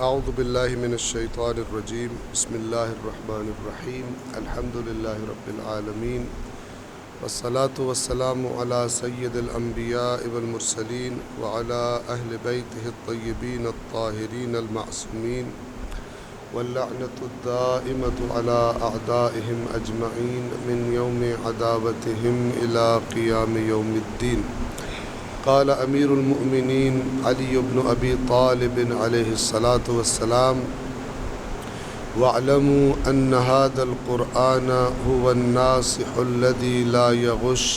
اعوذ باللہ من الشیطان الرجیم بسم اللہ الرحمن الرحیم الحمد للہ رب العالمین والصلاة والسلام علی سید الانبیاء والمرسلین وعلی اہل بیتہ الطیبین الطاہرین المعصومین واللعنۃ الدائمۃ علی اعدائہم اجمعین من یوم عداوتہم الی قیام یوم الدین۔ قال امیر المؤمنین علی بن ابی طالب علیہ الصلاۃ والسلام واعلموا ان هذا القرآن هو الناصح الذي لا يغش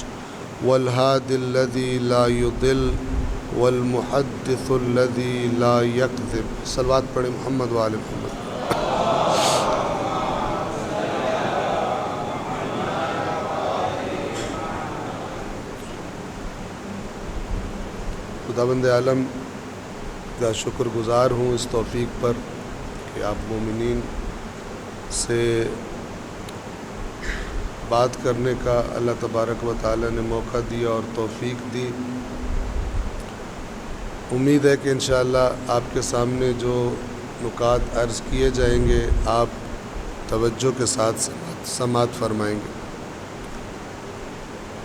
والهادي الذي لا يضل والمحدث الذي لا يكذب۔ صلوات پڑھیں محمد وآل محمد۔ خداوند عالم کا شکر گزار ہوں اس توفیق پر کہ آپ مومنین سے بات کرنے کا اللہ تبارک و تعالی نے موقع دیا اور توفیق دی۔ امید ہے کہ انشاءاللہ آپ کے سامنے جو نکات عرض کیے جائیں گے آپ توجہ کے ساتھ سماعت فرمائیں گے۔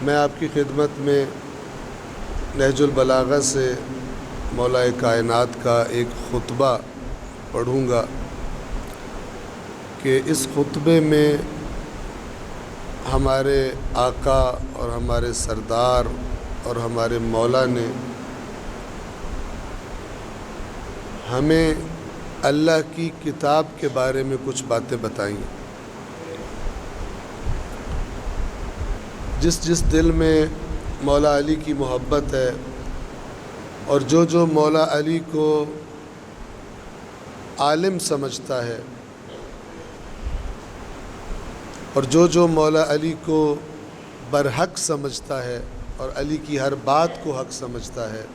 میں آپ کی خدمت میں نہج البلاغہ سے مولا کائنات کا ایک خطبہ پڑھوں گا کہ اس خطبے میں ہمارے آقا اور ہمارے سردار اور ہمارے مولا نے ہمیں اللہ کی کتاب کے بارے میں کچھ باتیں بتائیں۔ جس دل میں مولا علی کی محبت ہے اور جو مولا علی کو عالم سمجھتا ہے اور جو مولا علی کو برحق سمجھتا ہے اور علی کی ہر بات کو حق سمجھتا ہے،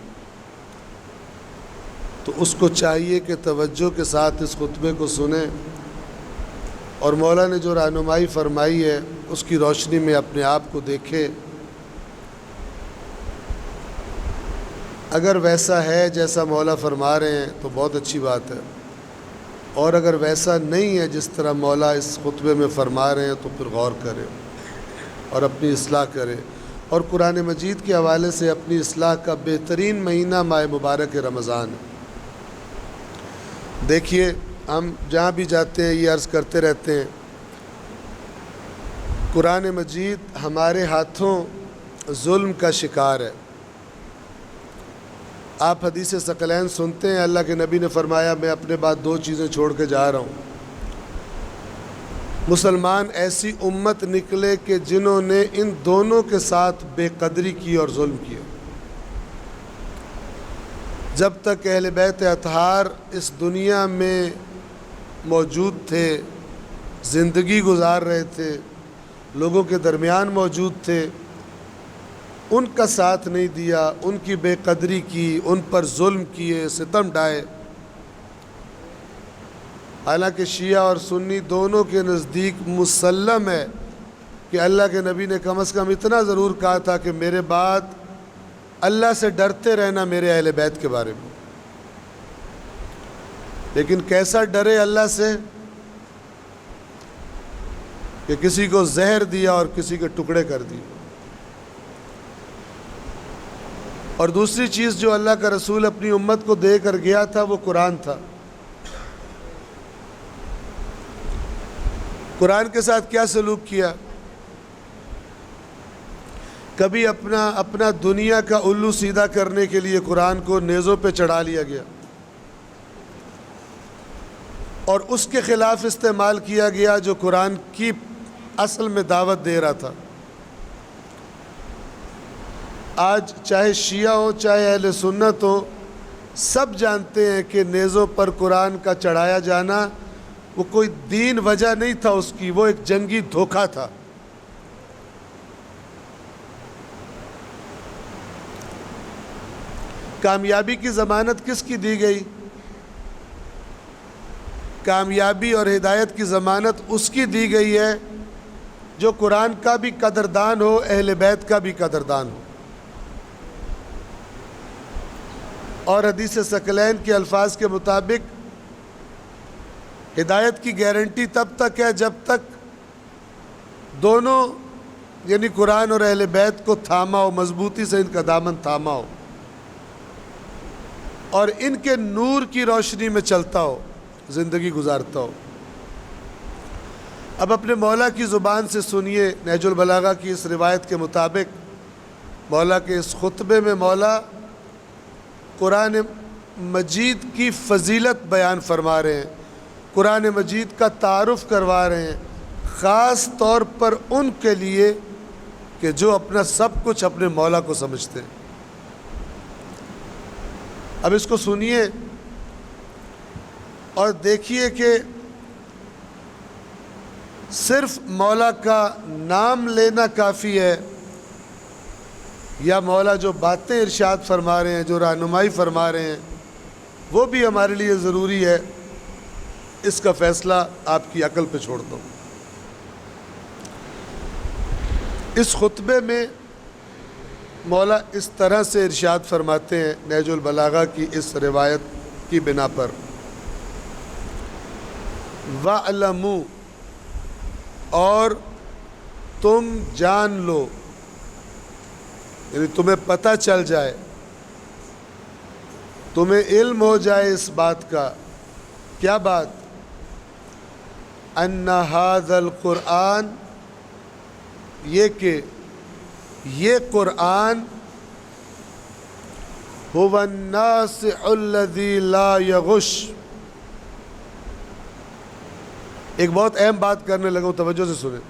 تو اس کو چاہیے کہ توجہ کے ساتھ اس خطبے کو سنیں اور مولا نے جو رہنمائی فرمائی ہے اس کی روشنی میں اپنے آپ کو دیکھے۔ اگر ویسا ہے جیسا مولا فرما رہے ہیں تو بہت اچھی بات ہے، اور اگر ویسا نہیں ہے جس طرح مولا اس خطبے میں فرما رہے ہیں تو پھر غور کرے اور اپنی اصلاح کرے، اور قرآن مجید کے حوالے سے اپنی اصلاح کا بہترین مہینہ ماہ مبارک رمضان ہے۔ دیکھیے ہم جہاں بھی جاتے ہیں یہ عرض کرتے رہتے ہیں، قرآن مجید ہمارے ہاتھوں ظلم کا شکار ہے۔ آپ حدیث ثقلین سنتے ہیں، اللہ کے نبی نے فرمایا میں اپنے بعد دو چیزیں چھوڑ کے جا رہا ہوں۔ مسلمان ایسی امت نکلے کہ جنہوں نے ان دونوں کے ساتھ بے قدری کی اور ظلم کیا۔ جب تک اہل بیت اطہار اس دنیا میں موجود تھے، زندگی گزار رہے تھے، لوگوں کے درمیان موجود تھے، ان کا ساتھ نہیں دیا، ان کی بے قدری کی، ان پر ظلم کیے، ستم ڈھائے۔ حالانکہ شیعہ اور سنی دونوں کے نزدیک مسلم ہے کہ اللہ کے نبی نے کم از کم اتنا ضرور کہا تھا کہ میرے بعد اللہ سے ڈرتے رہنا میرے اہل بیت کے بارے میں۔ لیکن کیسا ڈرے اللہ سے کہ کسی کو زہر دیا اور کسی کے ٹکڑے کر دیے۔ اور دوسری چیز جو اللہ کا رسول اپنی امت کو دے کر گیا تھا وہ قرآن تھا۔ قرآن کے ساتھ کیا سلوک کیا؟ کبھی اپنا دنیا کا الو سیدھا کرنے کے لیے قرآن کو نیزوں پہ چڑھا لیا گیا اور اس کے خلاف استعمال کیا گیا جو قرآن کی اصل میں دعوت دے رہا تھا۔ آج چاہے شیعہ ہو چاہے اہل سنت ہو، سب جانتے ہیں کہ نیزوں پر قرآن کا چڑھایا جانا وہ کوئی دین وجہ نہیں تھا اس کی، وہ ایک جنگی دھوکہ تھا۔ کامیابی کی ضمانت کس کی دی گئی؟ کامیابی اور ہدایت کی ضمانت اس کی دی گئی ہے جو قرآن کا بھی قدردان ہو، اہل بیت کا بھی قدردان ہو۔ اور حدیث ثقلین کے الفاظ کے مطابق ہدایت کی گارنٹی تب تک ہے جب تک دونوں یعنی قرآن اور اہل بیت کو تھاما ہو، مضبوطی سے ان کا دامن تھاما ہو اور ان کے نور کی روشنی میں چلتا ہو، زندگی گزارتا ہو۔ اب اپنے مولا کی زبان سے سنیے، نہج البلاغہ کی اس روایت کے مطابق مولا کے اس خطبے میں مولا قرآن مجید کی فضیلت بیان فرما رہے ہیں، قرآن مجید کا تعارف کروا رہے ہیں، خاص طور پر ان کے لیے کہ جو اپنا سب کچھ اپنے مولا کو سمجھتے ہیں۔ اب اس کو سنیے اور دیکھیے کہ صرف مولا کا نام لینا کافی ہے یا مولا جو باتیں ارشاد فرما رہے ہیں، جو رہنمائی فرما رہے ہیں، وہ بھی ہمارے لیے ضروری ہے۔ اس کا فیصلہ آپ کی عقل پہ چھوڑ دو۔ اس خطبے میں مولا اس طرح سے ارشاد فرماتے ہیں نہج البلاغہ کی اس روایت کی بنا پر، وَاعْلَمُوا، اور تم جان لو، یعنی تمہیں پتہ چل جائے، تمہیں علم ہو جائے اس بات کا۔ کیا بات؟ ان ھذا القرآن، یہ کہ یہ قرآن هو الناصح الذی لا یغش۔ ایک بہت اہم بات کرنے لگا ہوں، توجہ سے سنیں۔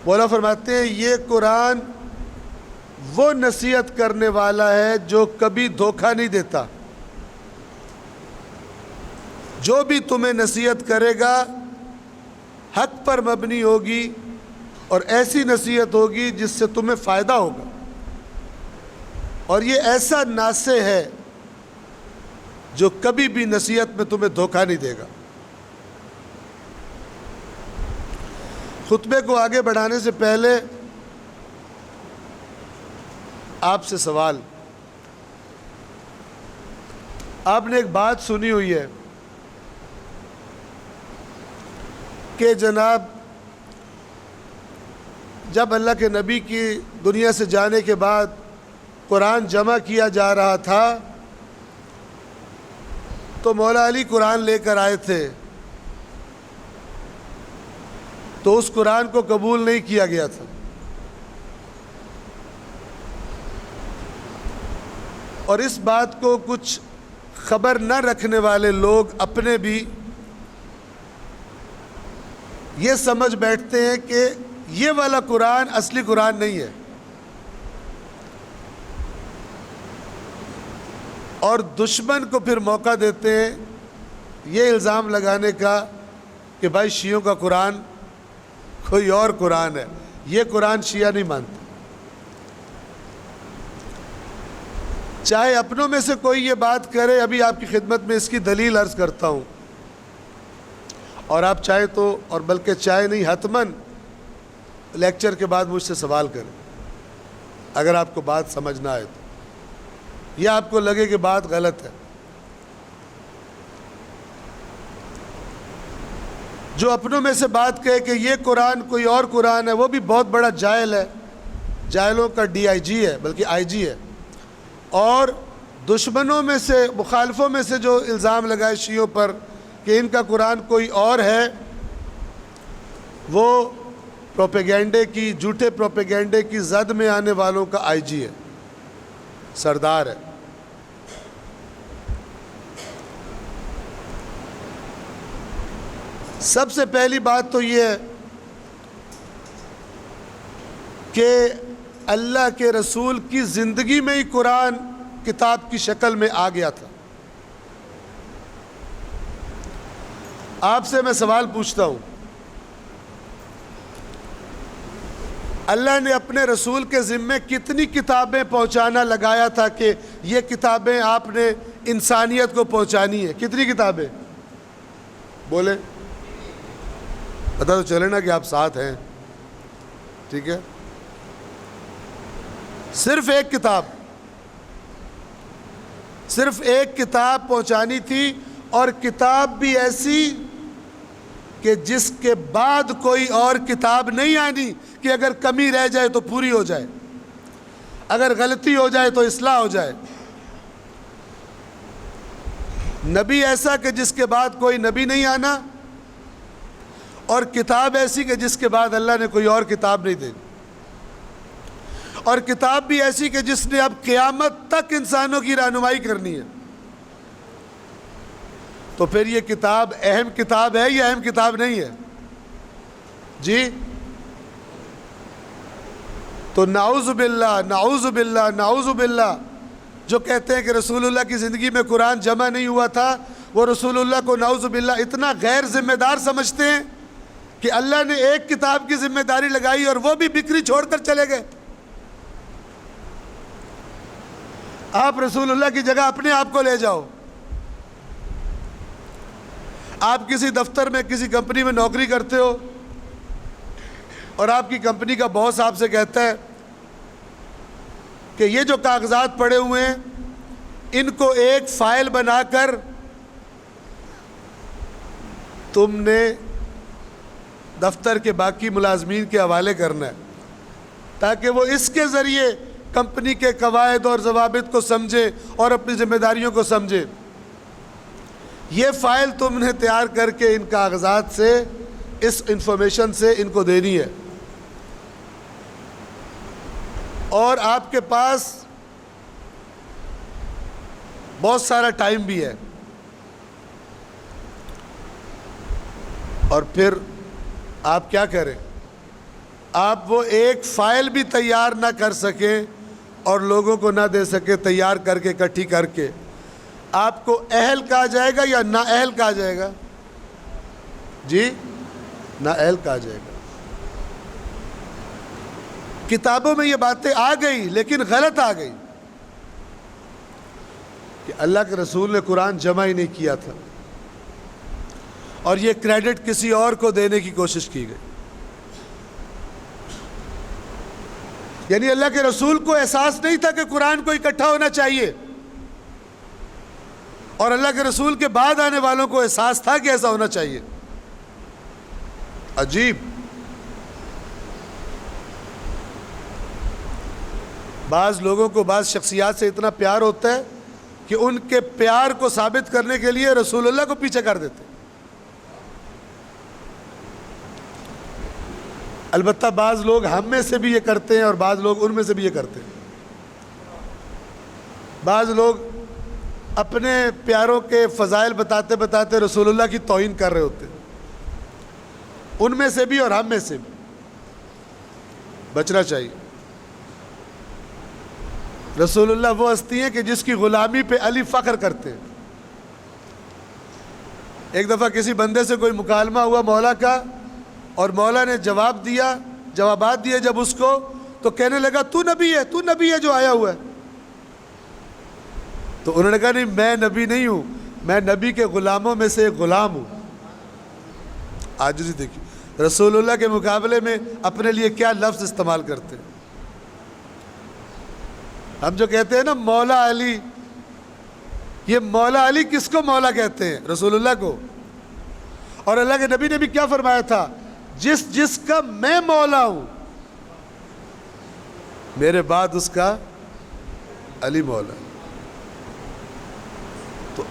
مولا فرماتے ہیں یہ قرآن وہ نصیحت کرنے والا ہے جو کبھی دھوکہ نہیں دیتا۔ جو بھی تمہیں نصیحت کرے گا حق پر مبنی ہوگی اور ایسی نصیحت ہوگی جس سے تمہیں فائدہ ہوگا، اور یہ ایسا ناصح ہے جو کبھی بھی نصیحت میں تمہیں دھوکہ نہیں دے گا۔ خطبے کو آگے بڑھانے سے پہلے آپ سے سوال، آپ نے ایک بات سنی ہوئی ہے کہ جناب جب اللہ کے نبی کی دنیا سے جانے کے بعد قرآن جمع کیا جا رہا تھا تو مولا علی قرآن لے کر آئے تھے، تو اس قرآن کو قبول نہیں کیا گیا تھا، اور اس بات کو کچھ خبر نہ رکھنے والے لوگ اپنے بھی یہ سمجھ بیٹھتے ہیں کہ یہ والا قرآن اصلی قرآن نہیں ہے، اور دشمن کو پھر موقع دیتے ہیں یہ الزام لگانے کا کہ بھائی شیعوں کا قرآن کوئی اور قرآن ہے، یہ قرآن شیعہ نہیں مانتے۔ چاہے اپنوں میں سے کوئی یہ بات کرے، ابھی آپ کی خدمت میں اس کی دلیل عرض کرتا ہوں، اور آپ چاہے تو، اور بلکہ چاہے نہیں حتماً لیکچر کے بعد مجھ سے سوال کریں اگر آپ کو بات سمجھ نہ آئے تو، یا آپ کو لگے کہ بات غلط ہے۔ جو اپنوں میں سے بات کہے کہ یہ قرآن کوئی اور قرآن ہے، وہ بھی بہت بڑا جاہل ہے، جاہلوں کا DIG ہے، بلکہ IG ہے۔ اور دشمنوں میں سے، مخالفوں میں سے جو الزام لگائے شیعوں پر کہ ان کا قرآن کوئی اور ہے، وہ پروپیگینڈے کی، جھوٹے پروپیگینڈے کی زد میں آنے والوں کا IG ہے، سردار ہے۔ سب سے پہلی بات تو یہ ہے کہ اللہ کے رسول کی زندگی میں ہی قرآن کتاب کی شکل میں آ گیا تھا۔ آپ سے میں سوال پوچھتا ہوں، اللہ نے اپنے رسول کے ذمے کتنی کتابیں پہنچانا لگایا تھا کہ یہ کتابیں آپ نے انسانیت کو پہنچانی ہیں؟ کتنی کتابیں؟ بولے، پتہ تو چلے نا کہ آپ ساتھ ہیں، ٹھیک ہے؟ صرف ایک کتاب پہنچانی تھی، اور کتاب بھی ایسی کہ جس کے بعد کوئی اور کتاب نہیں آنی کہ اگر کمی رہ جائے تو پوری ہو جائے، اگر غلطی ہو جائے تو اصلاح ہو جائے۔ نبی ایسا کہ جس کے بعد کوئی نبی نہیں آنا، اور کتاب ایسی کہ جس کے بعد اللہ نے کوئی اور کتاب نہیں دینی، اور کتاب بھی ایسی کہ جس نے اب قیامت تک انسانوں کی رہنمائی کرنی ہے۔ تو پھر یہ کتاب اہم کتاب ہے یا اہم کتاب نہیں ہے؟ جی تو نعوذ باللہ نعوذ باللہ نعوذ باللہ جو کہتے ہیں کہ رسول اللہ کی زندگی میں قرآن جمع نہیں ہوا تھا، وہ رسول اللہ کو نعوذ باللہ اتنا غیر ذمہ دار سمجھتے ہیں کہ اللہ نے ایک کتاب کی ذمہ داری لگائی اور وہ بھی بکری چھوڑ کر چلے گئے۔ آپ رسول اللہ کی جگہ اپنے آپ کو لے جاؤ۔ آپ کسی دفتر میں کسی کمپنی میں نوکری کرتے ہو اور آپ کی کمپنی کا باس آپ سے کہتا ہے کہ یہ جو کاغذات پڑے ہوئے ہیں ان کو ایک فائل بنا کر تم نے دفتر کے باقی ملازمین کے حوالے کرنا ہے تاکہ وہ اس کے ذریعے کمپنی کے قواعد اور ضوابط کو سمجھے اور اپنی ذمہ داریوں کو سمجھے۔ یہ فائل تم نے تیار کر کے ان کاغذات سے، اس انفارمیشن سے ان کو دینی ہے، اور آپ کے پاس بہت سارا ٹائم بھی ہے، اور پھر آپ کیا کریں؟ آپ وہ ایک فائل بھی تیار نہ کر سکیں اور لوگوں کو نہ دے سکے تیار کر کے اکٹھی کر کے، آپ کو اہل کہا جائے گا یا نا اہل کہا جائے گا؟ جی نا اہل کہا جائے گا۔ کتابوں میں یہ باتیں آ گئی لیکن غلط آ گئی کہ اللہ کے رسول نے قرآن جمع ہی نہیں کیا تھا، اور یہ کریڈٹ کسی اور کو دینے کی کوشش کی گئی۔ یعنی اللہ کے رسول کو احساس نہیں تھا کہ قرآن کو اکٹھا ہونا چاہیے، اور اللہ کے رسول کے بعد آنے والوں کو احساس تھا کہ ایسا ہونا چاہیے۔ عجیب۔ بعض لوگوں کو بعض شخصیات سے اتنا پیار ہوتا ہے کہ ان کے پیار کو ثابت کرنے کے لیے رسول اللہ کو پیچھے کر دیتے ہیں۔ البتہ بعض لوگ ہم میں سے بھی یہ کرتے ہیں اور بعض لوگ ان میں سے بھی یہ کرتے ہیں۔ بعض لوگ اپنے پیاروں کے فضائل بتاتے بتاتے رسول اللہ کی توہین کر رہے ہوتے ہیں، ان میں سے بھی اور ہم میں سے بھی۔ بچنا چاہیے۔ رسول اللہ وہ ہستی ہیں کہ جس کی غلامی پہ علی فخر کرتے ہیں۔ ایک دفعہ کسی بندے سے کوئی مکالمہ ہوا مولا کا، اور مولا نے جوابات دیے جب اس کو، تو کہنے لگا تو نبی ہے جو آیا ہوا ہے۔ تو انہوں نے کہا نہیں، میں نبی نہیں ہوں، میں نبی کے غلاموں میں سے ایک غلام ہوں۔ عاجزی دیکھیے رسول اللہ کے مقابلے میں اپنے لیے کیا لفظ استعمال کرتے ہیں۔ ہم جو کہتے ہیں نا مولا علی، یہ مولا علی کس کو مولا کہتے ہیں؟ رسول اللہ کو۔ اور اللہ کے نبی نے بھی کیا فرمایا تھا؟ جس کا میں مولا ہوں میرے بعد اس کا علی مولا۔ تو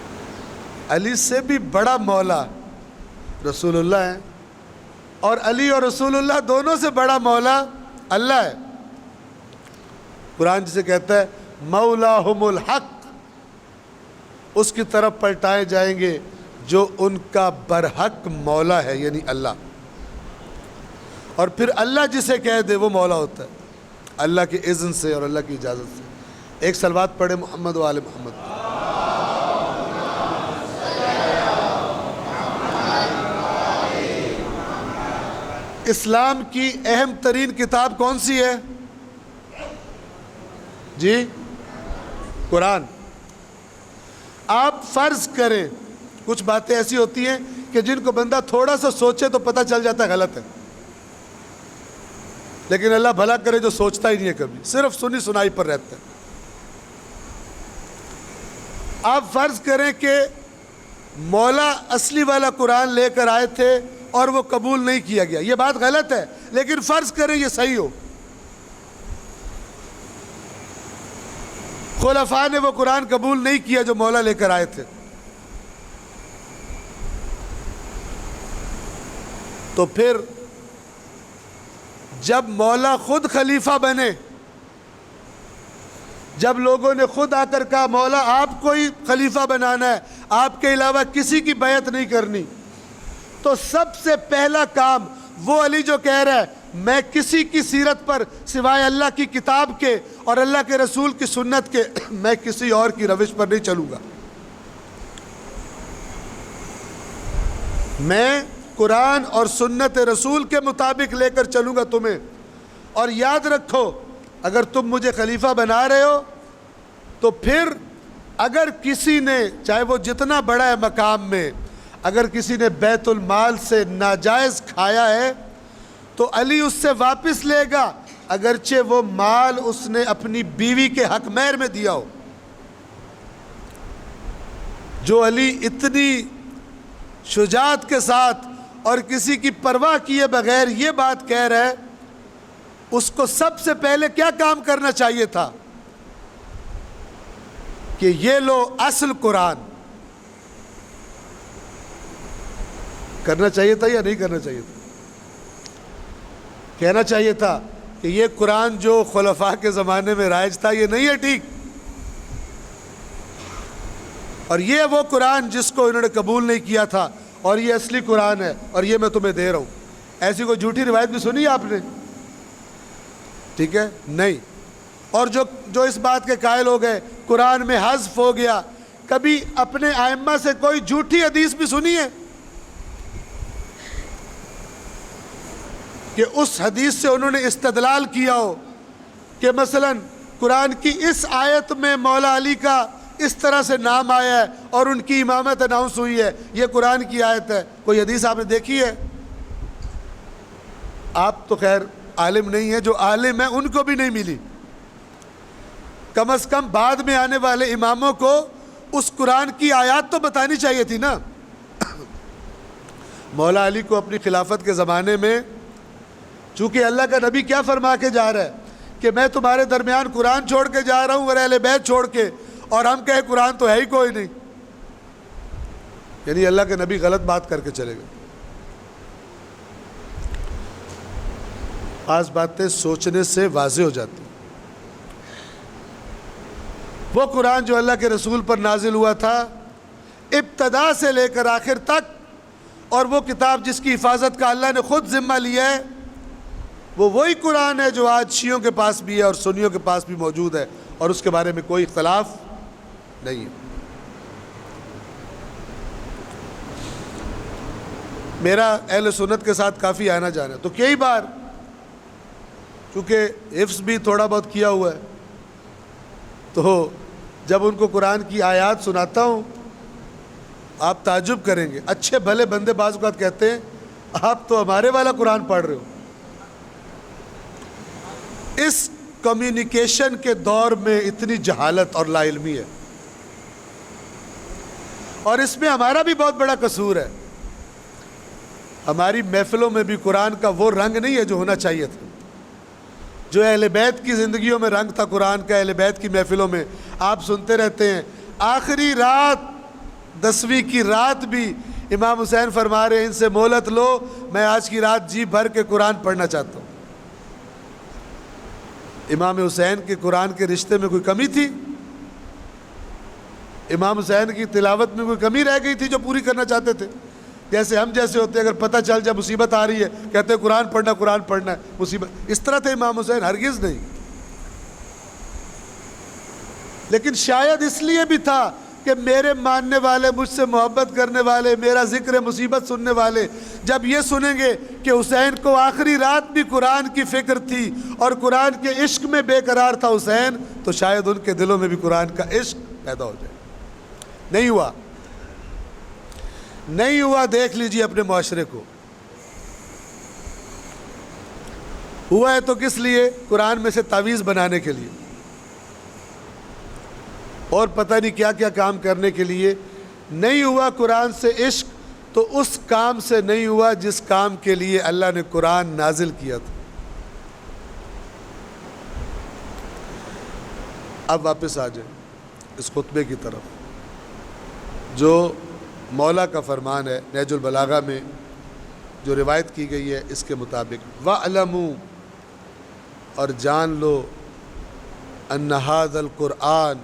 علی سے بھی بڑا مولا رسول اللہ ہے، اور علی اور رسول اللہ دونوں سے بڑا مولا اللہ ہے۔ قرآن جسے کہتا ہے مولاہم الحق، اس کی طرف پلٹائے جائیں گے جو ان کا برحق مولا ہے، یعنی اللہ۔ اور پھر اللہ جسے کہہ دے وہ مولا ہوتا ہے، اللہ کے اذن سے اور اللہ کی اجازت سے۔ ایک صلوات پڑھے محمد و آل محمد۔ اسلام کی اہم ترین کتاب کون سی ہے؟ جی قرآن۔ آپ فرض کریں، کچھ باتیں ایسی ہوتی ہیں کہ جن کو بندہ تھوڑا سا سوچے تو پتہ چل جاتا ہے غلط ہے، لیکن اللہ بھلا کرے جو سوچتا ہی نہیں ہے کبھی، صرف سنی سنائی پر رہتا ہے۔ آپ فرض کریں کہ مولا اصلی والا قرآن لے کر آئے تھے اور وہ قبول نہیں کیا گیا، یہ بات غلط ہے، لیکن فرض کریں یہ صحیح ہو، خلفاء نے وہ قرآن قبول نہیں کیا جو مولا لے کر آئے تھے، تو پھر جب مولا خود خلیفہ بنے، جب لوگوں نے خود آ کر کہا مولا آپ کو ہی خلیفہ بنانا ہے، آپ کے علاوہ کسی کی بیعت نہیں کرنی، تو سب سے پہلا کام وہ علی جو کہہ رہا ہے میں کسی کی سیرت پر سوائے اللہ کی کتاب کے اور اللہ کے رسول کی سنت کے میں کسی اور کی روش پر نہیں چلوں گا، میں قرآن اور سنت رسول کے مطابق لے کر چلوں گا تمہیں، اور یاد رکھو اگر تم مجھے خلیفہ بنا رہے ہو تو پھر اگر کسی نے چاہے وہ جتنا بڑا ہے مقام میں، اگر کسی نے بیت المال سے ناجائز کھایا ہے تو علی اس سے واپس لے گا، اگرچہ وہ مال اس نے اپنی بیوی کے حق مہر میں دیا ہو۔ جو علی اتنی شجاعت کے ساتھ اور کسی کی پرواہ کیے بغیر یہ بات کہہ رہا ہے، اس کو سب سے پہلے کیا کام کرنا چاہیے تھا کہ یہ لو اصل قرآن، کرنا چاہیے تھا یا نہیں کرنا چاہیے تھا؟ کہنا چاہیے تھا کہ یہ قرآن جو خلفاء کے زمانے میں رائج تھا یہ نہیں ہے ٹھیک، اور یہ وہ قرآن جس کو انہوں نے قبول نہیں کیا تھا، اور یہ اصلی قرآن ہے اور یہ میں تمہیں دے رہا ہوں۔ ایسی کوئی جھوٹی روایت بھی سنی آپ نے؟ ٹھیک ہے، نہیں۔ اور جو اس بات کے قائل ہو گئے قرآن میں حذف ہو گیا، کبھی اپنے ائمہ سے کوئی جھوٹی حدیث بھی سنی ہے کہ اس حدیث سے انہوں نے استدلال کیا ہو کہ مثلا قرآن کی اس آیت میں مولا علی کا اس طرح سے نام آیا ہے اور ان کی امامت اناؤنس ہوئی ہے، یہ قرآن کی آیت ہے؟ کوئی حدیث آپ نے دیکھی ہے؟ آپ تو خیر عالم نہیں ہیں، جو عالم ہیں ان کو بھی نہیں ملی، کم از کم بعد میں آنے والے اماموں کو اس قرآن کی آیات تو بتانی چاہیے تھی نا۔ مولا علی کو اپنی خلافت کے زمانے میں چونکہ اللہ کا نبی کیا فرما کے جا رہا ہے کہ میں تمہارے درمیان قرآن چھوڑ کے جا رہا ہوں اور اہل بیت چھوڑ کے، اور ہم کہیں قرآن تو ہے ہی کوئی نہیں، یعنی اللہ کے نبی غلط بات کر کے چلے گئے۔ بعض باتیں سوچنے سے واضح ہو جاتی ہیں۔ وہ قرآن جو اللہ کے رسول پر نازل ہوا تھا ابتدا سے لے کر آخر تک، اور وہ کتاب جس کی حفاظت کا اللہ نے خود ذمہ لیا ہے، وہ وہی قرآن ہے جو آج شیعوں کے پاس بھی ہے اور سنیوں کے پاس بھی موجود ہے، اور اس کے بارے میں کوئی اختلاف نہیں ہے۔ میرا اہل سنت کے ساتھ کافی آنا جانا ہے، تو کئی بار چونکہ حفظ بھی تھوڑا بہت کیا ہوا ہے، تو جب ان کو قرآن کی آیات سناتا ہوں آپ تعجب کریں گے، اچھے بھلے بندے بعض اوقات کہتے ہیں آپ تو ہمارے والا قرآن پڑھ رہے ہو۔ اس کمیونیکیشن کے دور میں اتنی جہالت اور لا علمی ہے، اور اس میں ہمارا بھی بہت بڑا قصور ہے۔ ہماری محفلوں میں بھی قرآن کا وہ رنگ نہیں ہے جو ہونا چاہیے تھا، جو اہل بیت کی زندگیوں میں رنگ تھا قرآن کا، اہل بیت کی محفلوں میں آپ سنتے رہتے ہیں۔ آخری رات 10ویں کی رات بھی امام حسین فرما رہے ہیں ان سے مہلت لو، میں آج کی رات جی بھر کے قرآن پڑھنا چاہتا ہوں۔ امام حسین کے قرآن کے رشتے میں کوئی کمی تھی؟ امام حسین کی تلاوت میں کوئی کمی رہ گئی تھی جو پوری کرنا چاہتے تھے؟ جیسے ہم جیسے ہوتے اگر پتہ چل جب مصیبت آ رہی ہے کہتے ہیں قرآن پڑھنا ہے مصیبت، اس طرح تھے امام حسین؟ ہرگز نہیں۔ لیکن شاید اس لیے بھی تھا کہ میرے ماننے والے، مجھ سے محبت کرنے والے، میرا ذکر مصیبت سننے والے جب یہ سنیں گے کہ حسین کو آخری رات بھی قرآن کی فکر تھی اور قرآن کے عشق میں بے قرار تھا حسین، تو شاید ان کے دلوں میں بھی قرآن کا عشق پیدا ہو جائے۔ نہیں ہوا، دیکھ لیجیے اپنے معاشرے کو۔ ہوا ہے تو کس لیے؟ قرآن میں سے تعویذ بنانے کے لیے اور پتہ نہیں کیا کیا کام کرنے کے لیے، نہیں ہوا قرآن سے عشق تو اس کام سے نہیں ہوا جس کام کے لیے اللہ نے قرآن نازل کیا تھا۔ اب واپس آ جائیں اس خطبے کی طرف، جو مولا کا فرمان ہے نہج البلاغہ میں جو روایت کی گئی ہے اس کے مطابق، وَاعْلَمُوا، اور جان لو، أَنَّ هَذَا الْقُرْآنَ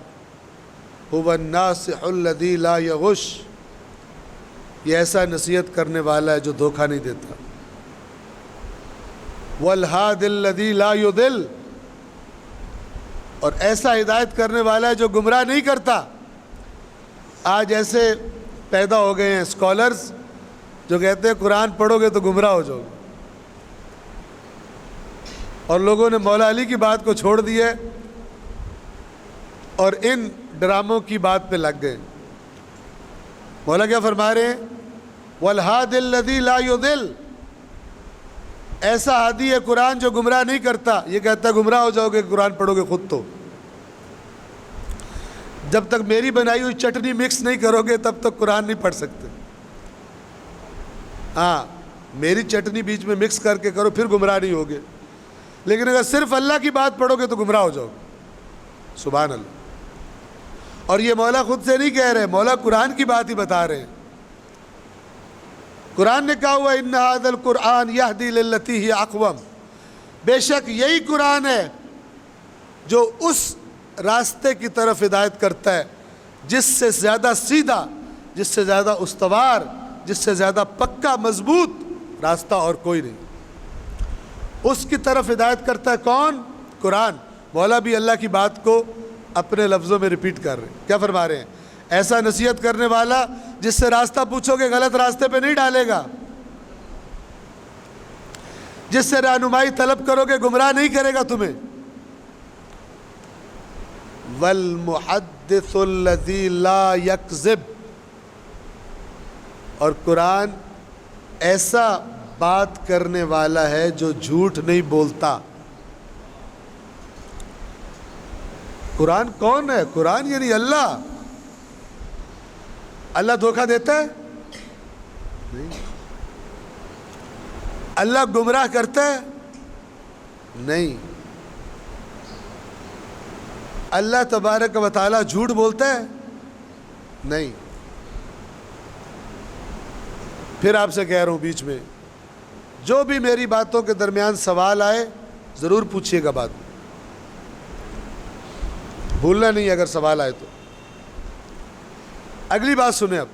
هُوَ النَّاصِحُ الَّذِي لَا يَغُشُّ، یہ ایسا نصیحت کرنے والا ہے جو دھوکہ نہیں دیتا، وَالْهَادِ الَّذِي لَا يُضِلُّ، اور ایسا ہدایت کرنے والا ہے جو گمراہ نہیں کرتا۔ آج ایسے پیدا ہو گئے ہیں اسکالرز جو کہتے ہیں قرآن پڑھو گے تو گمراہ ہو جاؤ گے، اور لوگوں نے مولا علی کی بات کو چھوڑ دیا اور ان ڈراموں کی بات پہ لگ گئے۔ مولا کیا فرما رہے ہیں؟ وَالْهَادِ الَّذِي لَا يُضِلُّ، ایسا ہادی ہے قرآن جو گمراہ نہیں کرتا۔ یہ کہتا ہے گمراہ ہو جاؤ گے قرآن پڑھو گے خود تو، جب تک میری بنائی ہوئی چٹنی مکس نہیں کرو گے تب تک قرآن نہیں پڑھ سکتے۔ ہاں میری چٹنی بیچ میں مکس کر کے کرو پھر گمراہ نہیں ہوگے، لیکن اگر صرف اللہ کی بات پڑھو گے تو گمراہ ہو جاؤ گے۔ سبحان اللہ۔ اور یہ مولا خود سے نہیں کہہ رہے، مولا قرآن کی بات ہی بتا رہے ہیں۔ قرآن نے کہا ہوا ان هذا القرآن یہدی للتی ہی اقوم، بے شک یہی قرآن ہے جو اس راستے کی طرف ہدایت کرتا ہے جس سے زیادہ سیدھا، جس سے زیادہ استوار، جس سے زیادہ پکا مضبوط راستہ اور کوئی نہیں۔ اس کی طرف ہدایت کرتا ہے کون؟ قرآن۔ مولا بھی اللہ کی بات کو اپنے لفظوں میں ریپیٹ کر رہے ہیں۔ کیا فرما رہے ہیں؟ ایسا نصیحت کرنے والا جس سے راستہ پوچھو گے غلط راستے پہ نہیں ڈالے گا، جس سے رہنمائی طلب کرو گے گمراہ نہیں کرے گا تمہیں۔ وَالْمُحَدِّثُ الَّذِي لَا يَكْذِبُ، اور قرآن ایسا بات کرنے والا ہے جو جھوٹ نہیں بولتا۔ قرآن کون ہے؟ قرآن یعنی اللہ۔ اللہ دھوکہ دیتا ہے؟ نہیں۔ اللہ گمراہ کرتا ہے؟ نہیں۔ اللہ تبارک و تعالیٰ جھوٹ بولتا ہے؟ نہیں۔ پھر آپ سے کہہ رہا ہوں بیچ میں جو بھی میری باتوں کے درمیان سوال آئے ضرور پوچھیے گا، بعد میں بھولنا نہیں اگر سوال آئے تو۔ اگلی بات سنیں اب،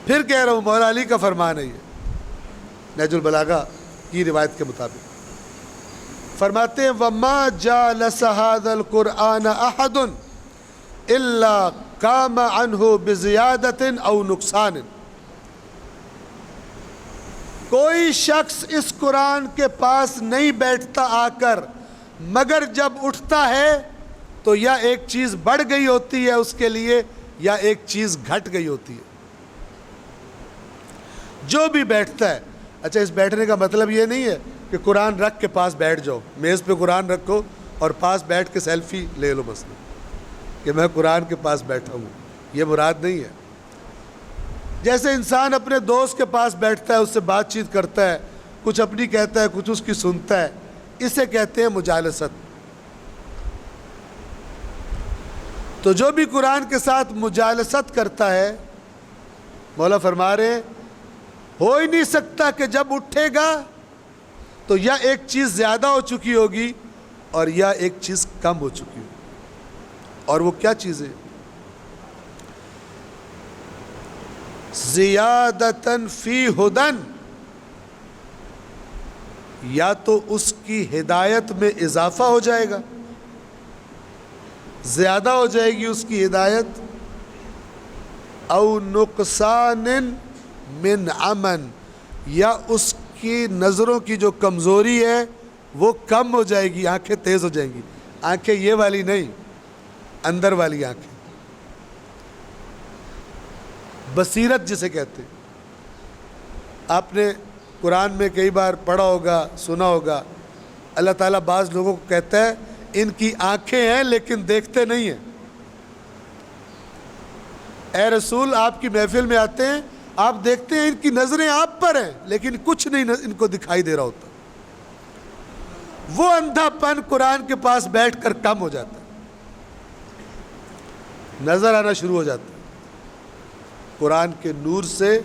پھر کہہ رہا ہوں مولا علی کا فرمان ہے یہ نہج البلاغہ کی روایت کے مطابق، فرماتے ہیں وَمَا جَالَسَ هَذَا الْقُرْآنَ أَحَدٌ إِلَّا قَامَ عَنْهُ بِزِيَادَةٍ أَوْ نُقْصَانٍ، کوئی شخص اس قرآن کے پاس نہیں بیٹھتا آ کر مگر جب اٹھتا ہے تو یا ایک چیز بڑھ گئی ہوتی ہے اس کے لیے یا ایک چیز گھٹ گئی ہوتی ہے۔ جو بھی بیٹھتا ہے، اچھا اس بیٹھنے کا مطلب یہ نہیں ہے کہ قرآن رکھ کے پاس بیٹھ جاؤ، میز پہ قرآن رکھو اور پاس بیٹھ کے سیلفی لے لو مثلا کہ میں قرآن کے پاس بیٹھا ہوں، یہ مراد نہیں ہے۔ جیسے انسان اپنے دوست کے پاس بیٹھتا ہے، اس سے بات چیت کرتا ہے، کچھ اپنی کہتا ہے کچھ اس کی سنتا ہے، اسے کہتے ہیں مجالست۔ تو جو بھی قرآن کے ساتھ مجالست کرتا ہے، مولا فرما رہے ہیں ہو ہی نہیں سکتا کہ جب اٹھے گا تو یا ایک چیز زیادہ ہو چکی ہوگی اور یا ایک چیز کم ہو چکی ہوگی۔ اور وہ کیا چیز ہے؟ زیادتاً فی ہدن، یا تو اس کی ہدایت میں اضافہ ہو جائے گا، زیادہ ہو جائے گی اس کی ہدایت، او نقصان من امن، یا اس کی نظروں کی جو کمزوری ہے وہ کم ہو جائے گی، آنکھیں تیز ہو جائیں گی، آنکھیں یہ والی نہیں، اندر والی آنکھیں، بصیرت جسے کہتے ہیں۔ آپ نے قرآن میں کئی بار پڑھا ہوگا، سنا ہوگا، اللہ تعالیٰ بعض لوگوں کو کہتا ہے ان کی آنکھیں ہیں لیکن دیکھتے نہیں ہیں۔ اے رسول آپ کی محفل میں آتے ہیں، آپ دیکھتے ہیں ان کی نظریں آپ پر ہیں لیکن کچھ نہیں ان کو دکھائی دے رہا ہوتا. وہ اندھا پن قرآن کے پاس بیٹھ کر کم ہو جاتا ہے، نظر آنا شروع ہو جاتا ہے. قرآن کے نور سے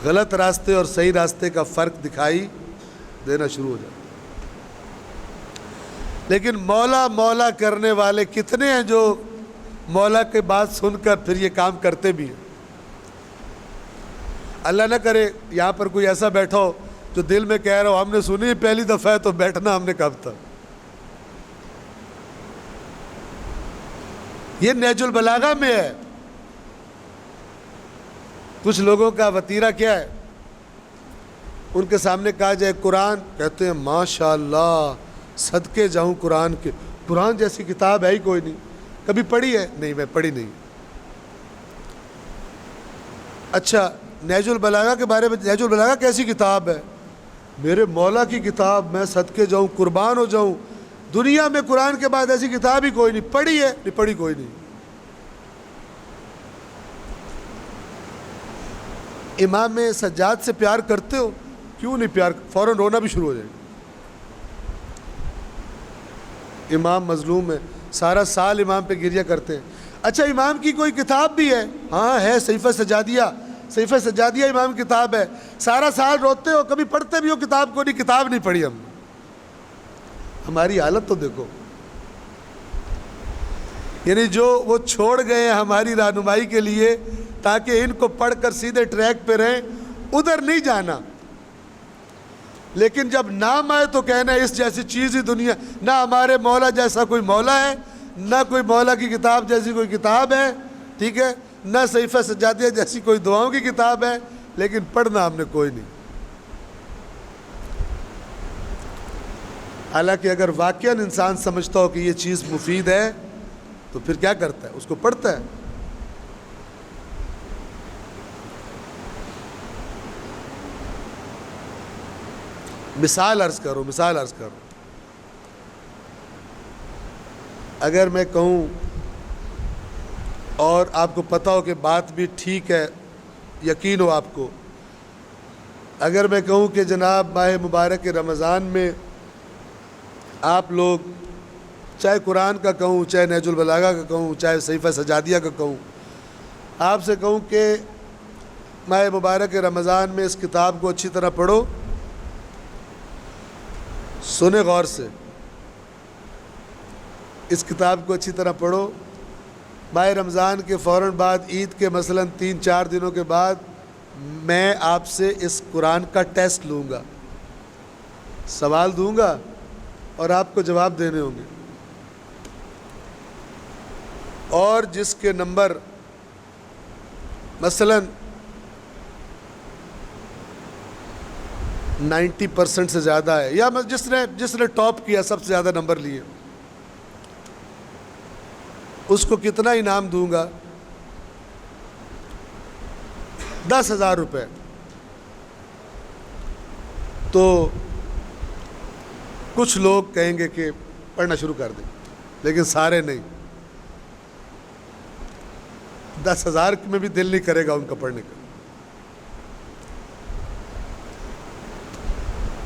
غلط راستے اور صحیح راستے کا فرق دکھائی دینا شروع ہو جاتا ہے. لیکن مولا مولا کرنے والے کتنے ہیں جو مولا کی بات سن کر پھر یہ کام کرتے بھی ہیں. اللہ نہ کرے یہاں پر کوئی ایسا بیٹھا ہو جو دل میں کہہ رہا ہو ہم نے سنی پہلی دفعہ ہے تو بیٹھنا ہم نے کب تھا. یہ نہج البلاغہ میں ہے. کچھ لوگوں کا وتیرہ کیا ہے، ان کے سامنے کہا جائے قرآن، کہتے ہیں ماشاءاللہ صدقے جاؤں قرآن کے، قرآن جیسی کتاب ہے ہی کوئی نہیں. کبھی پڑھی ہے؟ نہیں میں پڑھی نہیں. اچھا نہج البلاغہ کے بارے میں، نہج البلاغہ کیسی کتاب ہے؟ میرے مولا کی کتاب، میں صدقے جاؤں قربان ہو جاؤں، دنیا میں قرآن کے بعد ایسی کتاب ہی کوئی نہیں. پڑھی ہے؟ نہیں پڑھی کوئی نہیں. امام سجاد سے پیار کرتے ہو؟ کیوں نہیں پیار، فوراً رونا بھی شروع ہو جائے. امام مظلوم ہے، سارا سال امام پہ گریہ کرتے ہیں. اچھا امام کی کوئی کتاب بھی ہے؟ ہاں ہے، صحیفہ سجادیہ. صحیفہ سجادیہ امام کی کتاب ہے. سارا سال روتے ہو، کبھی پڑھتے بھی ہو کتاب کو؟ نہیں، کتاب نہیں پڑھی ہم. ہماری حالت تو دیکھو. یعنی جو وہ چھوڑ گئے ہیں ہماری رہنمائی کے لیے تاکہ ان کو پڑھ کر سیدھے ٹریک پہ رہیں، ادھر نہیں جانا. لیکن جب نام آئے تو کہنا ہے اس جیسی چیز ہی دنیا، نہ ہمارے مولا جیسا کوئی مولا ہے، نہ کوئی مولا کی کتاب جیسی کوئی کتاب ہے، ٹھیک ہے، نہ صحیفہ سجادیہ جیسی کوئی دعاؤں کی کتاب ہے، لیکن پڑھنا ہم نے کوئی نہیں. حالانکہ اگر واقعاً انسان سمجھتا ہو کہ یہ چیز مفید ہے تو پھر کیا کرتا ہے؟ اس کو پڑھتا ہے. مثال عرض کرو. اگر میں کہوں اور آپ کو پتہ ہو کہ بات بھی ٹھیک ہے، یقین ہو آپ کو، اگر میں کہوں کہ جناب ماہ مبارک رمضان میں آپ لوگ چاہے قرآن کا کہوں، چاہے نہج البلاغہ کا کہوں، چاہے صحیفہ سجادیہ کا کہوں، آپ سے کہوں کہ ماہ مبارک رمضان میں اس کتاب کو اچھی طرح پڑھو، سنیں غور سے، اس کتاب کو اچھی طرح پڑھو. ماہ رمضان کے فوراً بعد عید کے مثلاً 3-4 دنوں کے بعد میں آپ سے اس قرآن کا ٹیسٹ لوں گا، سوال دوں گا اور آپ کو جواب دینے ہوں گے. اور جس کے نمبر مثلاً 90% سے زیادہ ہے، یا جس نے ٹاپ کیا، سب سے زیادہ نمبر لیے، اس کو کتنا انعام دوں گا؟ 10,000 روپے. تو کچھ لوگ کہیں گے کہ پڑھنا شروع کر دیں، لیکن سارے نہیں. 10,000 میں بھی دل نہیں کرے گا ان کا پڑھنے کا.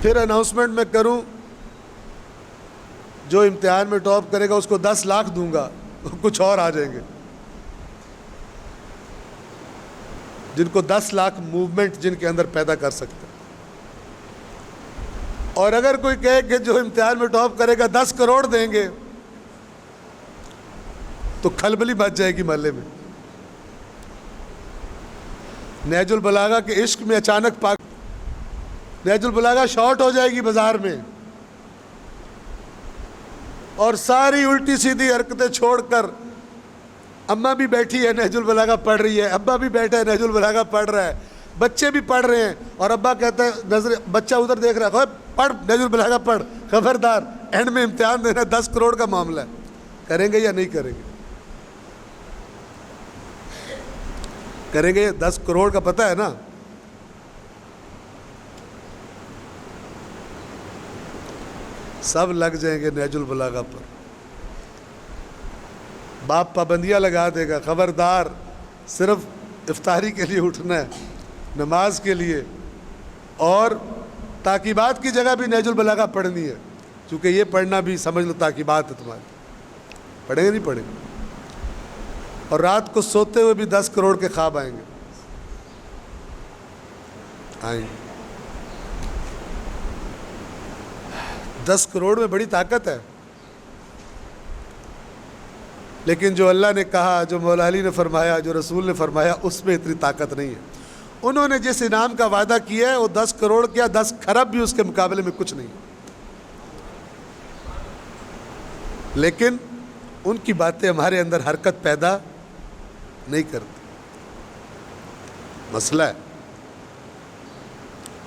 پھر اناؤنسمنٹ میں کروں، جو امتحان میں ٹاپ کرے گا اس کو 10 لاکھ دوں گا. کچھ اور آ جائیں گے جن کو 10 لاکھ موومنٹ جن کے اندر پیدا کر سکتے. اور اگر کوئی کہے کہ جو امتحان میں ٹاپ کرے گا 10 کروڑ دیں گے تو کھلبلی مچ جائے گی محلے میں. نہج البلاغہ کے عشق میں اچانک نہج البلاغہ شارٹ ہو جائے گی بازار میں، اور ساری الٹی سیدھی حرکتیں چھوڑ کر اماں بھی بیٹھی ہے نہج البلاغہ پڑھ رہی ہے، ابا بھی بیٹھا ہے نہج البلاغہ پڑھ رہا ہے، بچے بھی پڑھ رہے ہیں، اور ابا کہتا ہے بچہ ادھر دیکھ رہا ہے، پڑھ نہج البلاغہ پڑھ، خبردار اینڈ میں امتحان دینا 10 کروڑ کا معاملہ ہے. کریں گے یا نہیں کریں گے؟ کریں گے. 10 کروڑ کا پتہ ہے نا. سب لگ جائیں گے نہج البلاغہ پر. باپ پابندیاں لگا دے گا، خبردار صرف افطاری کے لیے اٹھنا ہے، نماز کے لیے، اور تاکیبات کی جگہ بھی نہج البلاغہ پڑھنی ہے، چونکہ یہ پڑھنا بھی سمجھ لو تاکیبات ہے تمہاری، پڑھیں گے نہیں پڑھیں گے، اور رات کو سوتے ہوئے بھی 10 کروڑ کے خواب آئیں گے، آئیں گے۔ 10 کروڑ میں بڑی طاقت ہے، لیکن جو اللہ نے کہا، جو مولا علی نے فرمایا، جو رسول نے فرمایا، اس میں اتنی طاقت نہیں ہے۔ انہوں نے جس انعام کا وعدہ کیا ہے وہ 10 کروڑ کیا 10 کھرب بھی اس کے مقابلے میں کچھ نہیں، لیکن ان کی باتیں ہمارے اندر حرکت پیدا نہیں کرتی۔ مسئلہ ہے،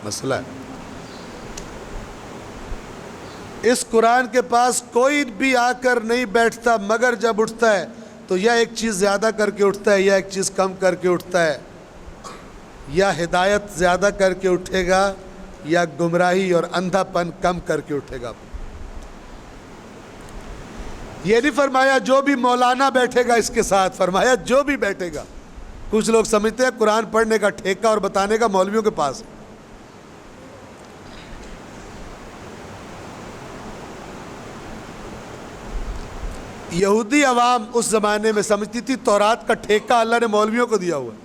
مسئلہ ہے۔ اس قرآن کے پاس کوئی بھی آ کر نہیں بیٹھتا، مگر جب اٹھتا ہے تو یا ایک چیز زیادہ کر کے اٹھتا ہے یا ایک چیز کم کر کے اٹھتا ہے، یا ہدایت زیادہ کر کے اٹھے گا یا گمراہی اور اندھا پن کم کر کے اٹھے گا۔ یہ نہیں فرمایا جو بھی مولانا بیٹھے گا اس کے ساتھ، فرمایا جو بھی بیٹھے گا۔ کچھ لوگ سمجھتے ہیں قرآن پڑھنے کا ٹھیکہ اور بتانے کا مولویوں کے پاس ہے۔ یہودی عوام اس زمانے میں سمجھتی تھی تورات کا ٹھیکہ اللہ نے مولویوں کو دیا ہوا ہے،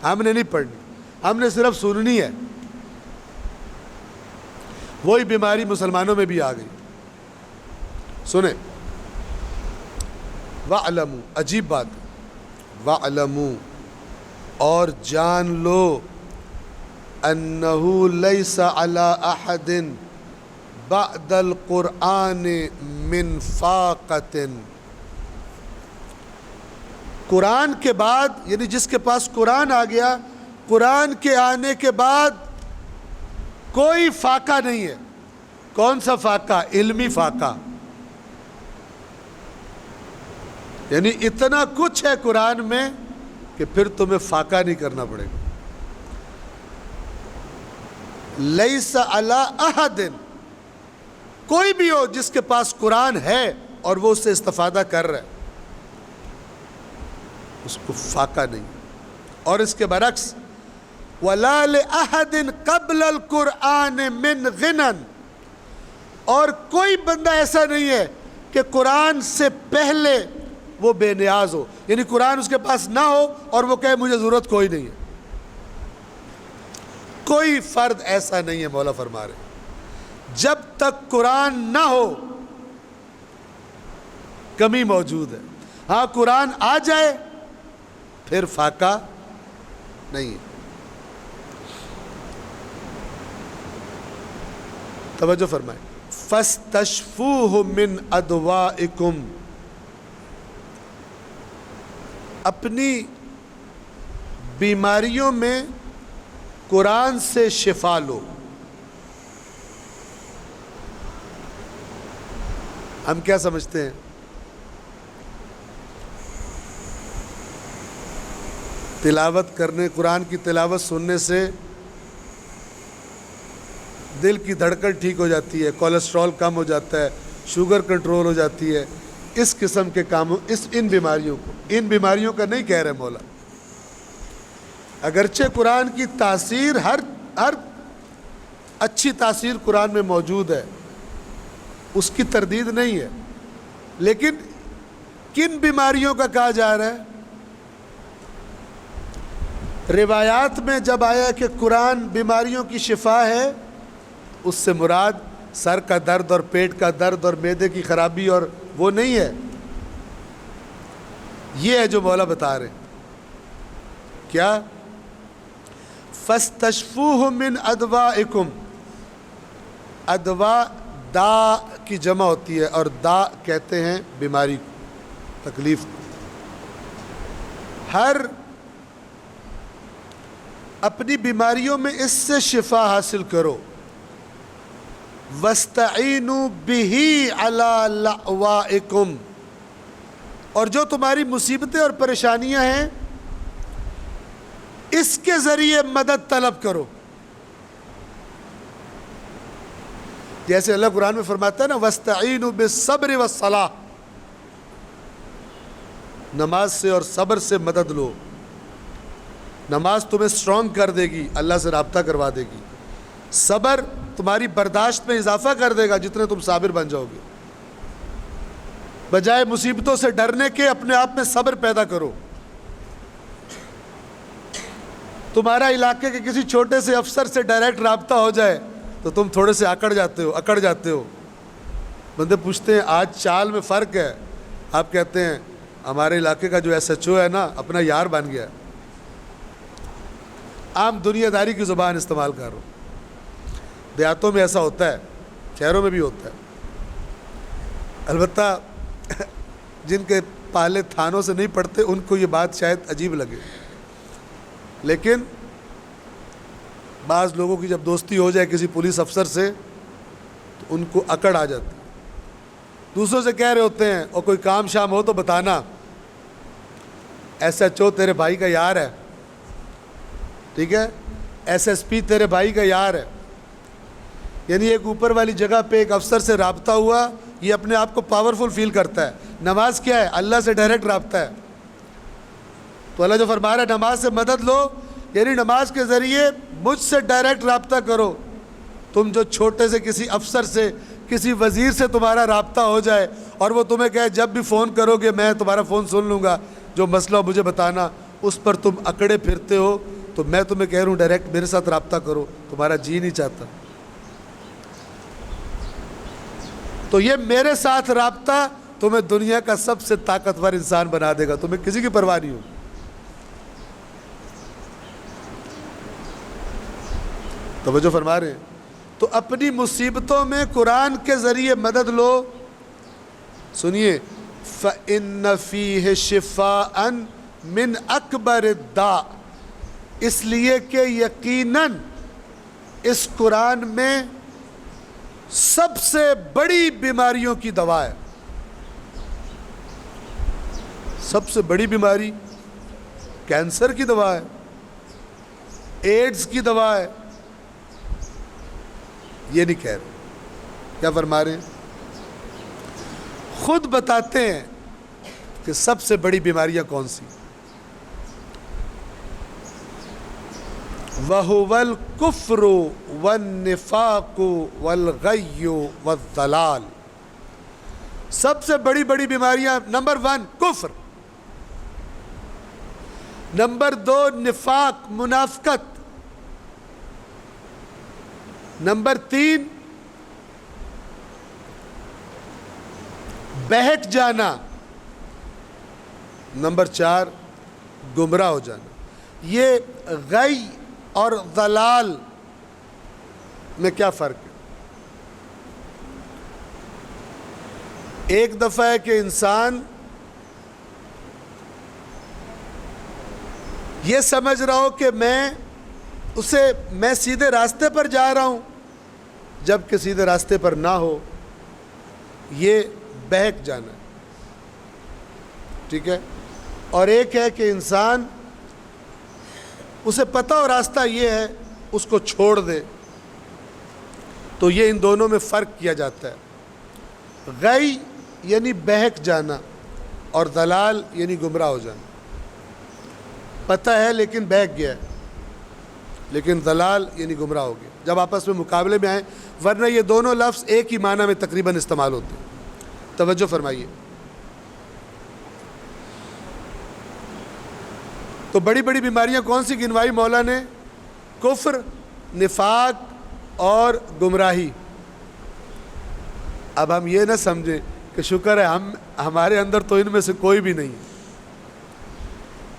ہم نے نہیں پڑھنی، ہم نے صرف سننی ہے۔ وہی بیماری مسلمانوں میں بھی آ گئی۔ سنیں، وَاعْلَمُوا، عجیب بات ہے، وَاعْلَمُوا، اور جان لو، أَنَّهُ لَيْسَ عَلَىٰ أَحَدٍ بعد القرآن من فاقت، قرآن کے بعد، یعنی جس کے پاس قرآن آ گیا، قرآن کے آنے کے بعد کوئی فاقہ نہیں ہے۔ کون سا فاقہ؟ علمی فاقہ، یعنی اتنا کچھ ہے قرآن میں کہ پھر تمہیں فاقہ نہیں کرنا پڑے گا۔ لیس علی احد، کوئی بھی ہو جس کے پاس قرآن ہے اور وہ اس سے استفادہ کر رہا ہے، اس کو فاقہ نہیں۔ اور اس کے برعکس وَلَا لِأَحَدٍ قَبْلَ الْقُرْآنِ مِنْ غِنًا، اور کوئی بندہ ایسا نہیں ہے کہ قرآن سے پہلے وہ بے نیاز ہو، یعنی قرآن اس کے پاس نہ ہو اور وہ کہے مجھے ضرورت کوئی نہیں ہے۔ کوئی فرد ایسا نہیں ہے، مولا فرما رہے جب تک قرآن نہ ہو کمی موجود ہے۔ ہاں قرآن آ جائے پھر فاقہ نہیں ہے۔ توجہ فرمائیں، فَاسْتَشْفُوهُ مِنْ أَدْوَائِكُمْ، اپنی بیماریوں میں قرآن سے شفا لو۔ ہم کیا سمجھتے ہیں؟ تلاوت کرنے، قرآن کی تلاوت سننے سے دل کی دھڑکن ٹھیک ہو جاتی ہے، کولیسٹرول کم ہو جاتا ہے، شوگر کنٹرول ہو جاتی ہے۔ اس قسم کے کاموں، ان بیماریوں کو، ان بیماریوں کا نہیں کہہ رہے مولا۔ اگرچہ قرآن کی تاثیر ہر اچھی تاثیر قرآن میں موجود ہے، اس کی تردید نہیں ہے، لیکن کن بیماریوں کا کہا جا رہا ہے؟ روایات میں جب آیا کہ قرآن بیماریوں کی شفا ہے، اس سے مراد سر کا درد اور پیٹ کا درد اور معدے کی خرابی اور وہ نہیں ہے، یہ ہے جو مولا بتا رہے ہیں۔ کیا؟ فَاسْتَشْفُوهُ مِنْ أَدْوَائِكُمْ، ادوا دا کی جمع ہوتی ہے اور دا کہتے ہیں بیماری کو، تکلیف کو۔ ہر اپنی بیماریوں میں اس سے شفا حاصل کرو۔ وَاسْتَعِينُوا بِهِ عَلَى لَأْوَائِكُمْ، اور جو تمہاری مصیبتیں اور پریشانیاں ہیں اس کے ذریعے مدد طلب کرو۔ جیسے اللہ قرآن میں فرماتا ہے نا، وَاسْتَعِينُوا بِالصَّبْرِ وَالصَّلَاةِ، نماز سے اور صبر سے مدد لو. نماز تمہیں سٹرونگ کر دے گی، اللہ سے رابطہ کروا دے گی. صبر تمہاری برداشت میں اضافہ کر دے گا جتنے تم صابر بن جاؤ گے. بجائے مصیبتوں سے ڈرنے کے اپنے آپ میں صبر پیدا کرو. تمہارا علاقے کے کسی چھوٹے سے افسر سے ڈائریکٹ رابطہ ہو جائے تو تم تھوڑے سے اکڑ جاتے ہو. بندے پوچھتے ہیں آج چال میں فرق ہے. آپ کہتے ہیں ہمارے علاقے کا جو ایس ایچ او ہے نا اپنا یار بن گیا. عام دنیا داری کی زبان استعمال کر رہا ہوں. دیہاتوں میں ایسا ہوتا ہے، شہروں میں بھی ہوتا ہے. البتہ جن کے پالے تھانوں سے نہیں پڑتے ان کو یہ بات شاید عجیب لگے، لیکن بعض لوگوں کی جب دوستی ہو جائے کسی پولیس افسر سے تو ان کو اکڑ آ جاتی. دوسروں سے کہہ رہے ہوتے ہیں اور کوئی کام شام ہو تو بتانا، ایس ایچ او تیرے بھائی کا یار ہے، ٹھیک ہے، ایس ایس پی تیرے بھائی کا یار ہے. یعنی ایک اوپر والی جگہ پہ ایک افسر سے رابطہ ہوا، یہ اپنے آپ کو پاورفل فیل کرتا ہے. نماز کیا ہے؟ اللہ سے ڈائریکٹ رابطہ ہے. تو اللہ جو فرما رہا ہے نماز سے مدد لو، یعنی نماز کے ذریعے مجھ سے ڈائریکٹ رابطہ کرو. تم جو چھوٹے سے کسی افسر سے، کسی وزیر سے تمہارا رابطہ ہو جائے اور وہ تمہیں کہے جب بھی فون کرو گے میں تمہارا فون سن لوں گا، جو مسئلہ ہو مجھے بتانا، اس پر تم اکڑے پھرتے ہو، تو میں تمہیں کہہ رہا ہوں ڈائریکٹ میرے ساتھ رابطہ کرو. تمہارا جی نہیں چاہتا. تو یہ میرے ساتھ رابطہ تمہیں دنیا کا سب سے طاقتور انسان بنا دے گا. تمہیں کسی کی پرواہ نہیں ہو. توجہ فرما رہے ہیں. تو اپنی مصیبتوں میں قرآن کے ذریعے مدد لو. سنیے، فَإِنَّ فِيهِ شِفَاءً مِّنْ أَكْبَرِ الدَّاءِ، اس لیے کہ یقیناً اس قرآن میں سب سے بڑی بیماریوں کی دوا ہے. سب سے بڑی بیماری کینسر کی دوا ہے، ایڈز کی دوا ہے. یہ نہیں کہہ رہے. کیا فرما رہے ہیں؟ خود بتاتے ہیں کہ سب سے بڑی بیماریاں کون سی. وَهُوَ الْكُفْرُ وَالنِّفَاقُ وَالْغَيُّ وَالضَّلَالُ. سب سے بڑی بیماریاں، نمبر 1 کفر، نمبر 2 نفاق منافقت، نمبر 3 بہک جانا، نمبر 4 گمراہ ہو جانا. یہ غی اور ضلال میں کیا فرق ہے؟ ایک دفعہ ہے کہ انسان یہ سمجھ رہا ہو کہ میں سیدھے راستے پر جا رہا ہوں، جب کہ سیدھے راستے پر نہ ہو. یہ بہک جانا، ٹھیک ہے. اور ایک ہے کہ انسان اسے پتہ ہو راستہ یہ ہے، اس کو چھوڑ دے. تو یہ ان دونوں میں فرق کیا جاتا ہے. غی یعنی بہک جانا اور ضلال یعنی گمراہ ہو جانا. پتہ ہے لیکن بہک گیا ہے، لیکن ضلال یعنی گمراہ ہو گیا. جب آپس میں مقابلے میں آئیں، ورنہ یہ دونوں لفظ ایک ہی معنی میں تقریباً استعمال ہوتے ہیں. توجہ فرمائیے. تو بڑی بیماریاں کون سی گنوائی مولا نے؟ کفر، نفاق اور گمراہی. اب ہم یہ نہ سمجھیں کہ شکر ہے ہمارے اندر تو ان میں سے کوئی بھی نہیں.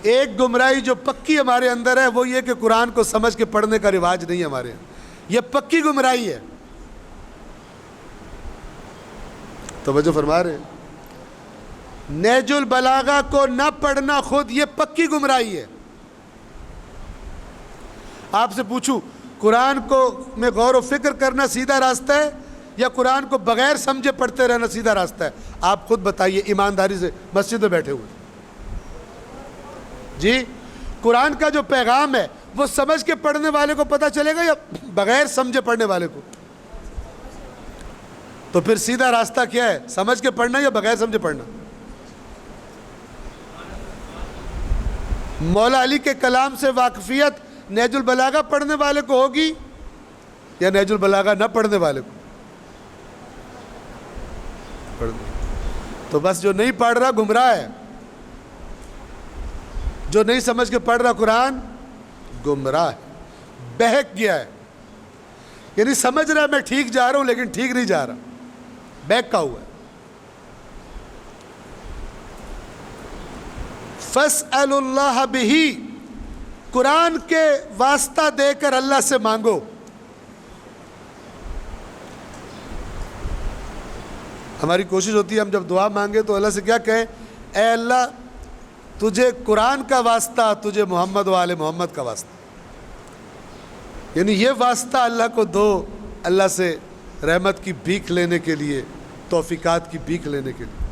ایک گمراہی جو پکی ہمارے اندر ہے وہ یہ کہ قرآن کو سمجھ کے پڑھنے کا رواج نہیں ہمارے یہاں. یہ پکی گمراہی ہے. توجہ فرما رہے ہیں. نہج البلاغہ کو نہ پڑھنا خود یہ پکی گمراہی ہے. آپ سے پوچھوں قرآن کو میں غور و فکر کرنا سیدھا راستہ ہے یا قرآن کو بغیر سمجھے پڑھتے رہنا سیدھا راستہ ہے؟ آپ خود بتائیے ایمانداری سے، مسجد میں بیٹھے ہوئے. جی، قرآن کا جو پیغام ہے وہ سمجھ کے پڑھنے والے کو پتہ چلے گا یا بغیر سمجھے پڑھنے والے کو؟ تو پھر سیدھا راستہ کیا ہے؟ سمجھ کے پڑھنا یا بغیر سمجھے پڑھنا؟ مولا علی کے کلام سے واقفیت نہج البلاغہ پڑھنے والے کو ہوگی یا نہج البلاغہ نہ پڑھنے والے کو؟ تو بس جو نہیں پڑھ رہا گمراہ ہے، جو نہیں سمجھ کے پڑھ رہا قرآن گمراہ ہے، بہک گیا ہے، یعنی سمجھ رہا ہے میں ٹھیک جا رہا ہوں لیکن ٹھیک نہیں جا رہا، بہکا ہوا ہے۔ فَاسْأَلُوا اللَّهَ بِهِ، قرآن کے واسطہ دے کر اللہ سے مانگو۔ ہماری کوشش ہوتی ہے ہم جب دعا مانگے تو اللہ سے کیا کہیں؟ اے اللہ تجھے قرآن کا واسطہ، تجھے محمد و آل محمد کا واسطہ، یعنی یہ واسطہ اللہ کو دو، اللہ سے رحمت کی بھیک لینے کے لیے، توفیقات کی بھیک لینے کے لیے۔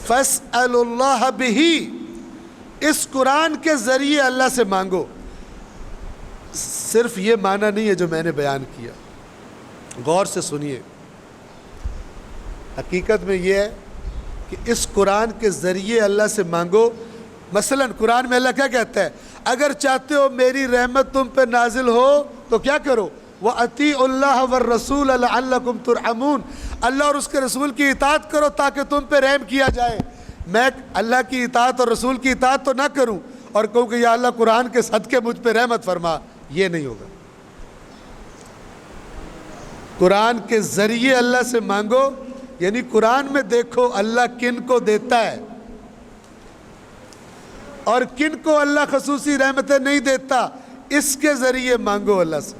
فَاسْأَلُوا اللَّهَ بِهِ، اس قرآن کے ذریعے اللہ سے مانگو۔ صرف یہ معنی نہیں ہے جو میں نے بیان کیا، غور سے سنیے، حقیقت میں یہ ہے کہ اس قرآن کے ذریعے اللہ سے مانگو۔ مثلا قرآن میں اللہ کیا کہتا ہے؟ اگر چاہتے ہو میری رحمت تم پہ نازل ہو تو کیا کرو؟ وَأَطِيعُوا اللَّهَ وَالرَّسُولَ لَعَلَّكُمْ تُرْحَمُونَ، اللہ اور اس کے رسول کی اطاعت کرو تاکہ تم پہ رحم کیا جائے۔ میں اللہ کی اطاعت اور رسول کی اطاعت تو نہ کروں اور کہوں کہ یا اللہ قرآن کے صدقے مجھ پہ رحمت فرما، یہ نہیں ہوگا۔ قرآن کے ذریعے اللہ سے مانگو، یعنی قرآن میں دیکھو اللہ کن کو دیتا ہے اور کن کو اللہ خصوصی رحمتیں نہیں دیتا، اس کے ذریعے مانگو اللہ سے۔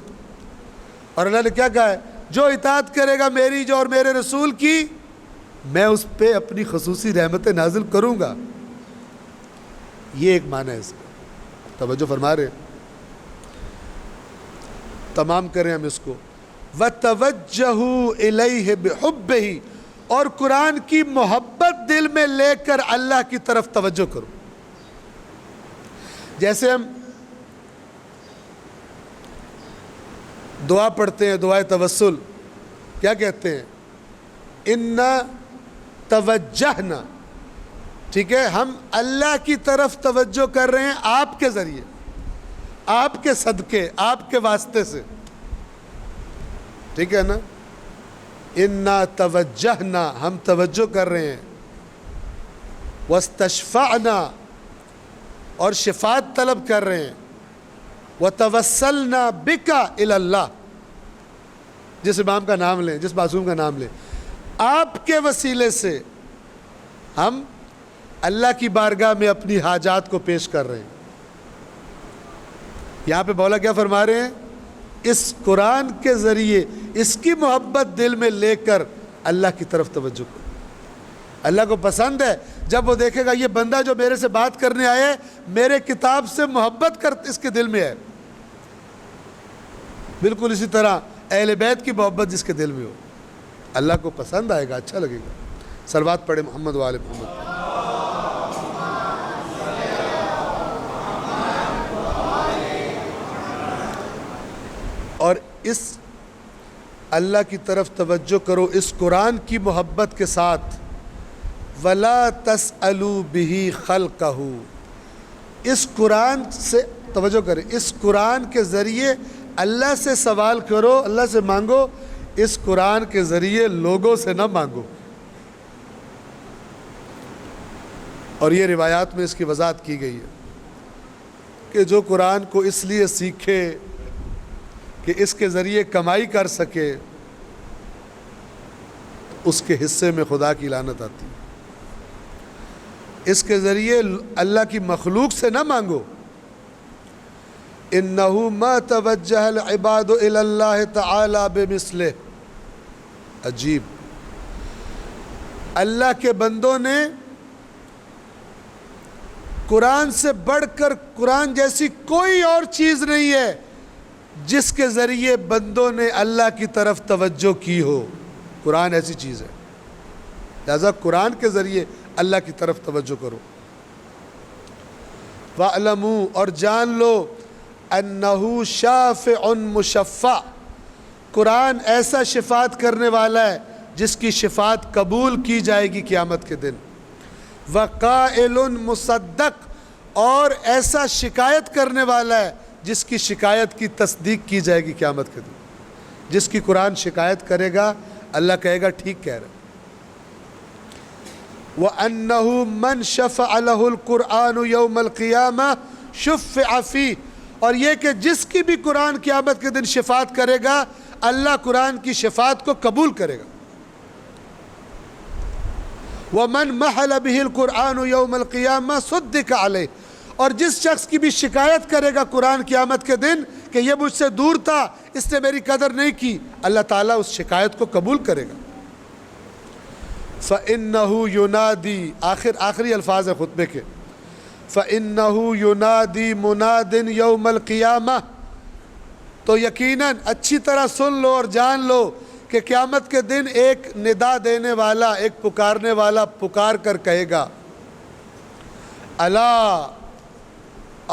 اور اللہ نے کیا کہا ہے؟ جو اطاعت کرے گا میری جو اور میرے رسول کی، میں اس پہ اپنی خصوصی رحمتیں نازل کروں گا۔ یہ ایک معنی ہے اس کا، توجہ فرما رہے ہیں، تمام کریں ہم اس کو۔ وَتَوَجَّهُوا إِلَيْهِ بِحُبِّهِ، اور قرآن کی محبت دل میں لے کر اللہ کی طرف توجہ کرو۔ جیسے ہم دعا پڑھتے ہیں، دعائے توسل، کیا کہتے ہیں؟ اِنَّا توجہنا، ٹھیک ہے، ہم اللہ کی طرف توجہ کر رہے ہیں آپ کے ذریعے، آپ کے صدقے، آپ کے واسطے سے، ٹھیک ہے نا؟ اِنَّا توجہنا، ہم توجہ کر رہے ہیں، وَاسْتَشْفَعْنَا، اور شفاعت طلب کر رہے ہیں، وَتَوَسَّلْنَا بِكَ إِلَى اللَّهِ، جس امام کا نام لیں، جس معصوم کا نام لیں، آپ کے وسیلے سے ہم اللہ کی بارگاہ میں اپنی حاجات کو پیش کر رہے ہیں۔ یہاں پہ مولا کیا فرما رہے ہیں؟ اس قرآن کے ذریعے اس کی محبت دل میں لے کر اللہ کی طرف توجہ کرو۔ اللہ کو پسند ہے جب وہ دیکھے گا یہ بندہ جو میرے سے بات کرنے آئے میرے کتاب سے محبت کر اس کے دل میں ہے، بالکل اسی طرح اہل بیت کی محبت جس کے دل میں ہو، اللہ کو پسند آئے گا، اچھا لگے گا۔ صلوات پڑھے محمد و آل محمد۔ اور اس اللہ کی طرف توجہ کرو اس قرآن کی محبت کے ساتھ۔ وَلَا تَسْأَلُوا بِهِ خَلْقَهُ، اس قرآن سے توجہ کریں، اس قرآن کے ذریعے اللہ سے سوال کرو، اللہ سے مانگو، اس قرآن کے ذریعے لوگوں سے نہ مانگو۔ اور یہ روایات میں اس کی وضاحت کی گئی ہے کہ جو قرآن کو اس لیے سیکھے کہ اس کے ذریعے کمائی کر سکے، اس کے حصے میں خدا کی لعنت آتی ہے۔ اس کے ذریعے اللہ کی مخلوق سے نہ مانگو۔ اِنَّهُ مَا تَوَجَّهَ الْعِبَادُ إِلَى اللَّهِ تَعَالَى بِمِثْلِهِ، عجیب، اللہ کے بندوں نے قرآن سے بڑھ کر قرآن جیسی کوئی اور چیز نہیں ہے جس کے ذریعے بندوں نے اللہ کی طرف توجہ کی ہو۔ قرآن ایسی چیز ہے، لہذا قرآن کے ذریعے اللہ کی طرف توجہ کرو۔ وَاعْلَمُوا، اور جان لو، أَنَّهُ شَافِعٌ مُشَفَّعٌ، قرآن ایسا شفاعت کرنے والا ہے جس کی شفاعت قبول کی جائے گی قیامت کے دن۔ وَقَائِلٌ مُصَدَّقٌ، اور ایسا شکایت کرنے والا ہے جس کی شکایت کی تصدیق کی جائے گی قیامت کے دن. جس کی قرآن شکایت کرے گا اللہ کہے گا ٹھیک کہہ رہے. وَأَنَّهُ مَنْ شَفَعَ لَهُ الْقُرْآنُ يَوْمَ الْقِيَامَةِ شُفِّعَ فِيهِ. اور یہ کہ جس کی بھی قرآن قیامت کے دن شفاعت کرے گا اللہ قرآن کی شفاعت کو قبول کرے گا. وَمَنْ مَحَلَ بِهِ الْقُرْآنُ يَوْمَ الْقِيَامَةِ صُدِّقَ عَلَيْهِ. اور جس شخص کی بھی شکایت کرے گا قرآن قیامت کے دن کہ یہ مجھ سے دور تھا، اس نے میری قدر نہیں کی، اللہ تعالیٰ اس شکایت کو قبول کرے گا. فَإِنَّهُ يُنَادِي. آخری الفاظ ہیں خطبے کے. فَإِنَّهُ يُنَادِي مُنَادٍ يَوْمَ الْقِيَامَةِ. تو یقیناً اچھی طرح سن لو اور جان لو کہ قیامت کے دن ایک ندا دینے والا، ایک پکارنے والا پکار کر کہے گا الا،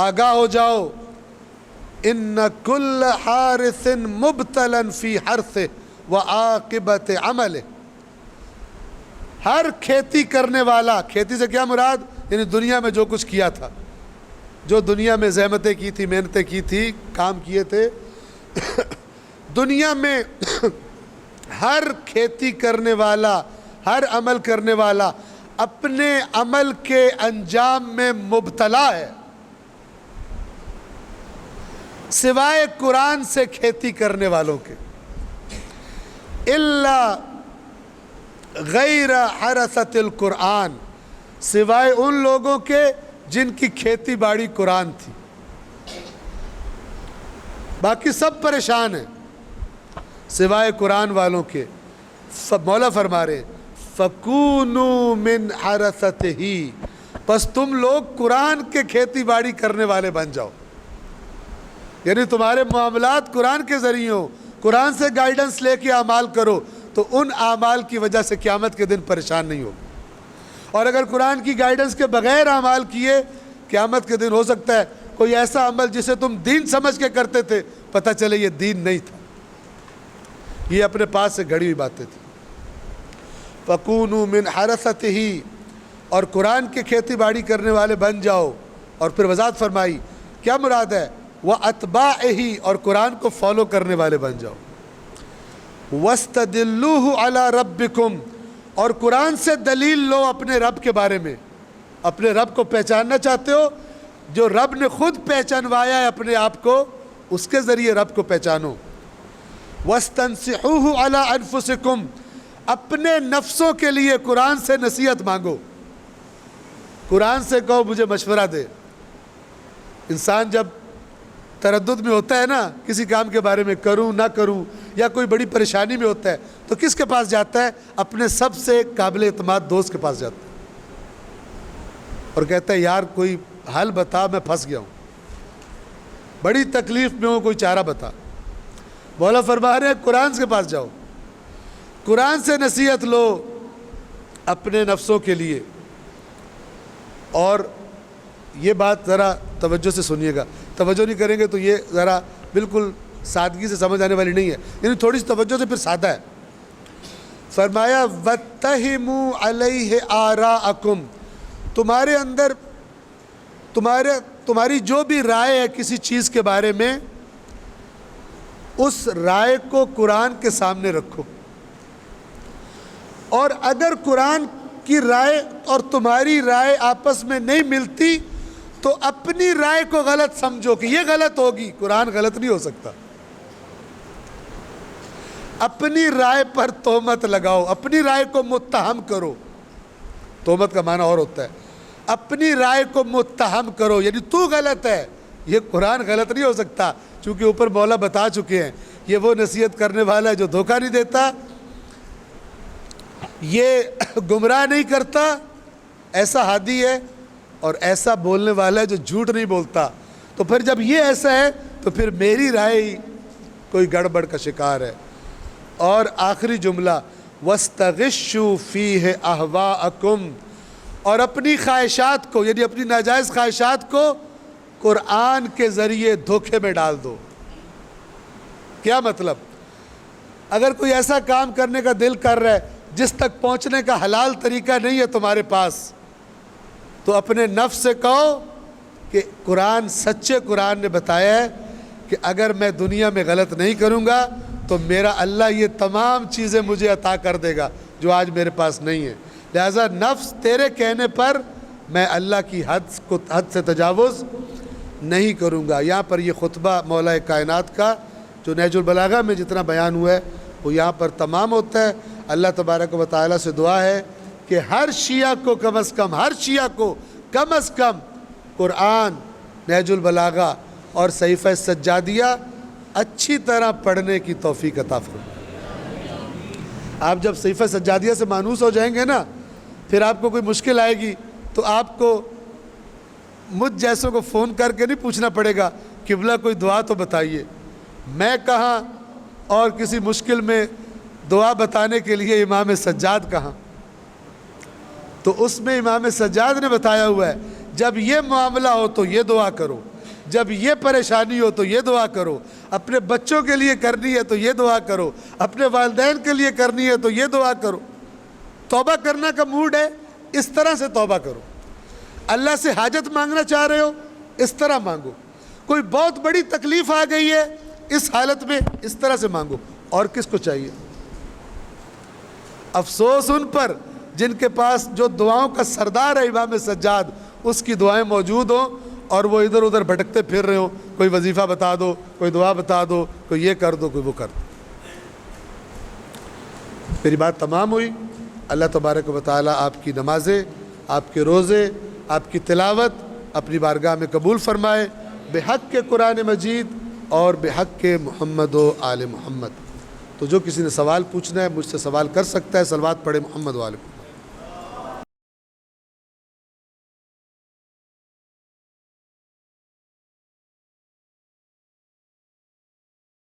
آگاہ ہو جاؤ، ان کل حارث مبتلا فی حرثہ وعاقبت عملہ. ہر کھیتی کرنے والا، کھیتی سے کیا مراد؟ یعنی دنیا میں جو کچھ کیا تھا، جو دنیا میں زحمتیں کی تھی، محنتیں کی تھی، کام کیے تھے، دنیا میں ہر کھیتی کرنے والا، ہر عمل کرنے والا اپنے عمل کے انجام میں مبتلا ہے، سوائے قرآن سے کھیتی کرنے والوں کے. الا غیر حرثۃ القرآن، سوائے ان لوگوں کے جن کی کھیتی باڑی قرآن تھی، باقی سب پریشان ہیں سوائے قرآن والوں کے. مولا فرما رہے فَكُونُوا مِنْ حَرَثَتِهِ. پس تم لوگ قرآن کے کھیتی باڑی کرنے والے بن جاؤ، یعنی تمہارے معاملات قرآن کے ذریعے ہو، قرآن سے گائیڈنس لے کے اعمال کرو تو ان اعمال کی وجہ سے قیامت کے دن پریشان نہیں ہوگا. اور اگر قرآن کی گائیڈنس کے بغیر اعمال کیے، قیامت کے دن ہو سکتا ہے کوئی ایسا عمل جسے تم دین سمجھ کے کرتے تھے پتہ چلے یہ دین نہیں تھا، یہ اپنے پاس سے گھڑی ہوئی باتیں تھیں. فَكُونُوا مِنْ حَرَثَتِهِ. اور قرآن کے کھیتی باڑی کرنے والے بن جاؤ. اور پھر وضاحت فرمائی کیا مراد ہے؟ وَأَتْبَاعِهِ. اور قرآن کو فالو کرنے والے بن جاؤ. وَاسْتَدِلُّوهُ عَلَى رَبِّكُمْ. اور قرآن سے دلیل لو اپنے رب کے بارے میں. اپنے رب کو پہچاننا چاہتے ہو؟ جو رب نے خود پہچانوایا ہے اپنے آپ کو، اس کے ذریعے رب کو پہچانو. وَاسْتَنْصِحُوهُ عَلَى أَنفُسِكُمْ. اپنے نفسوں کے لیے قرآن سے نصیحت مانگو. قرآن سے کہو مجھے مشورہ دے. انسان جب تردد میں ہوتا ہے نا کسی کام کے بارے میں، کروں نہ کروں، یا کوئی بڑی پریشانی میں ہوتا ہے تو کس کے پاس جاتا ہے؟ اپنے سب سے قابل اعتماد دوست کے پاس جاتا ہے اور کہتا ہے یار کوئی حل بتا، میں پھنس گیا ہوں، بڑی تکلیف میں ہوں، کوئی چارہ بتا. مولا فرما رہے ہیں قرآن کے پاس جاؤ، قرآن سے نصیحت لو اپنے نفسوں کے لیے. اور یہ بات ذرا توجہ سے سنیے گا، توجہ نہیں کریں گے تو یہ ذرا بالکل سادگی سے سمجھ آنے والی نہیں ہے، یعنی تھوڑی سی توجہ سے پھر سادہ ہے. فرمایا وَاتَّهِمُوا عَلَيْهِ آرَاءَكُمْ. تمہارے اندر تمہاری جو بھی رائے ہے کسی چیز کے بارے میں، اس رائے کو قرآن کے سامنے رکھو. اور اگر قرآن کی رائے اور تمہاری رائے آپس میں نہیں ملتی تو اپنی رائے کو غلط سمجھو کہ یہ غلط ہوگی. قرآن غلط نہیں ہو سکتا. اپنی رائے پر تہمت لگاؤ، اپنی رائے کو متہم کرو. تہمت کا معنی اور ہوتا ہے، اپنی رائے کو متہم کرو، یعنی تو غلط ہے، یہ قرآن غلط نہیں ہو سکتا. چونکہ اوپر مولا بتا چکے ہیں یہ وہ نصیحت کرنے والا ہے جو دھوکہ نہیں دیتا، یہ گمراہ نہیں کرتا، ایسا ہادی ہے اور ایسا بولنے والا ہے جو جھوٹ نہیں بولتا. تو پھر جب یہ ایسا ہے تو پھر میری رائے کوئی گڑبڑ کا شکار ہے. اور آخری جملہ وَاسْتَغِشُّوا فِيهِ أَهْوَاءَكُمْ. اور اپنی خواہشات کو، یعنی اپنی ناجائز خواہشات کو قرآن کے ذریعے دھوکے میں ڈال دو. کیا مطلب؟ اگر کوئی ایسا کام کرنے کا دل کر رہا ہے جس تک پہنچنے کا حلال طریقہ نہیں ہے تمہارے پاس، تو اپنے نفس سے کہو کہ قرآن، سچے قرآن نے بتایا ہے کہ اگر میں دنیا میں غلط نہیں کروں گا تو میرا اللہ یہ تمام چیزیں مجھے عطا کر دے گا جو آج میرے پاس نہیں ہے۔ لہٰذا نفس تیرے کہنے پر میں اللہ کی حد سے تجاوز نہیں کروں گا۔ یہاں پر یہ خطبہ مولا کائنات کا جو نہج البلاغہ میں جتنا بیان ہوا ہے وہ یہاں پر تمام ہوتا ہے۔ اللہ تبارک و تعالیٰ سے دعا ہے کہ ہر شیعہ کو کم از کم، ہر شیعہ کو کم از کم قرآن، نہج البلاغہ اور صحیفہ سجادیہ اچھی طرح پڑھنے کی توفیق عطا فرمائے۔ آپ جب صحیفہ سجادیہ سے مانوس ہو جائیں گے نا، پھر آپ کو کوئی مشکل آئے گی تو آپ کو مجھ جیسوں کو فون کر کے نہیں پوچھنا پڑے گا قبلہ کوئی دعا تو بتائیے، میں کہاں اور کسی مشکل میں دعا بتانے کے لیے امام سجاد کہاں۔ تو اس میں امام سجاد نے بتایا ہوا ہے جب یہ معاملہ ہو تو یہ دعا کرو، جب یہ پریشانی ہو تو یہ دعا کرو، اپنے بچوں کے لیے کرنی ہے تو یہ دعا کرو، اپنے والدین کے لیے کرنی ہے تو یہ دعا کرو۔ توبہ کرنا کا موڈ ہے، اس طرح سے توبہ کرو۔ اللہ سے حاجت مانگنا چاہ رہے ہو، اس طرح مانگو۔ کوئی بہت بڑی تکلیف آ گئی ہے اس حالت میں، اس طرح سے مانگو۔ اور کس کو چاہیے؟ افسوس ان پر جن کے پاس جو دعاؤں کا سردار ہے امام سجاد، اس کی دعائیں موجود ہوں اور وہ ادھر ادھر بھٹکتے پھر رہے ہوں، کوئی وظیفہ بتا دو، کوئی دعا بتا دو، کوئی یہ کر دو، کوئی وہ کر دو۔ میری بات تمام ہوئی۔ اللہ تبارک و تعالیٰ آپ کی نمازیں، آپ کے روزے، آپ کی تلاوت اپنی بارگاہ میں قبول فرمائے، بحق کے قرآن مجید اور بحق کے محمد و آل محمد۔ تو جو کسی نے سوال پوچھنا ہے مجھ سے سوال کر سکتا ہے۔ صلوات پڑھے محمد و آل محمد۔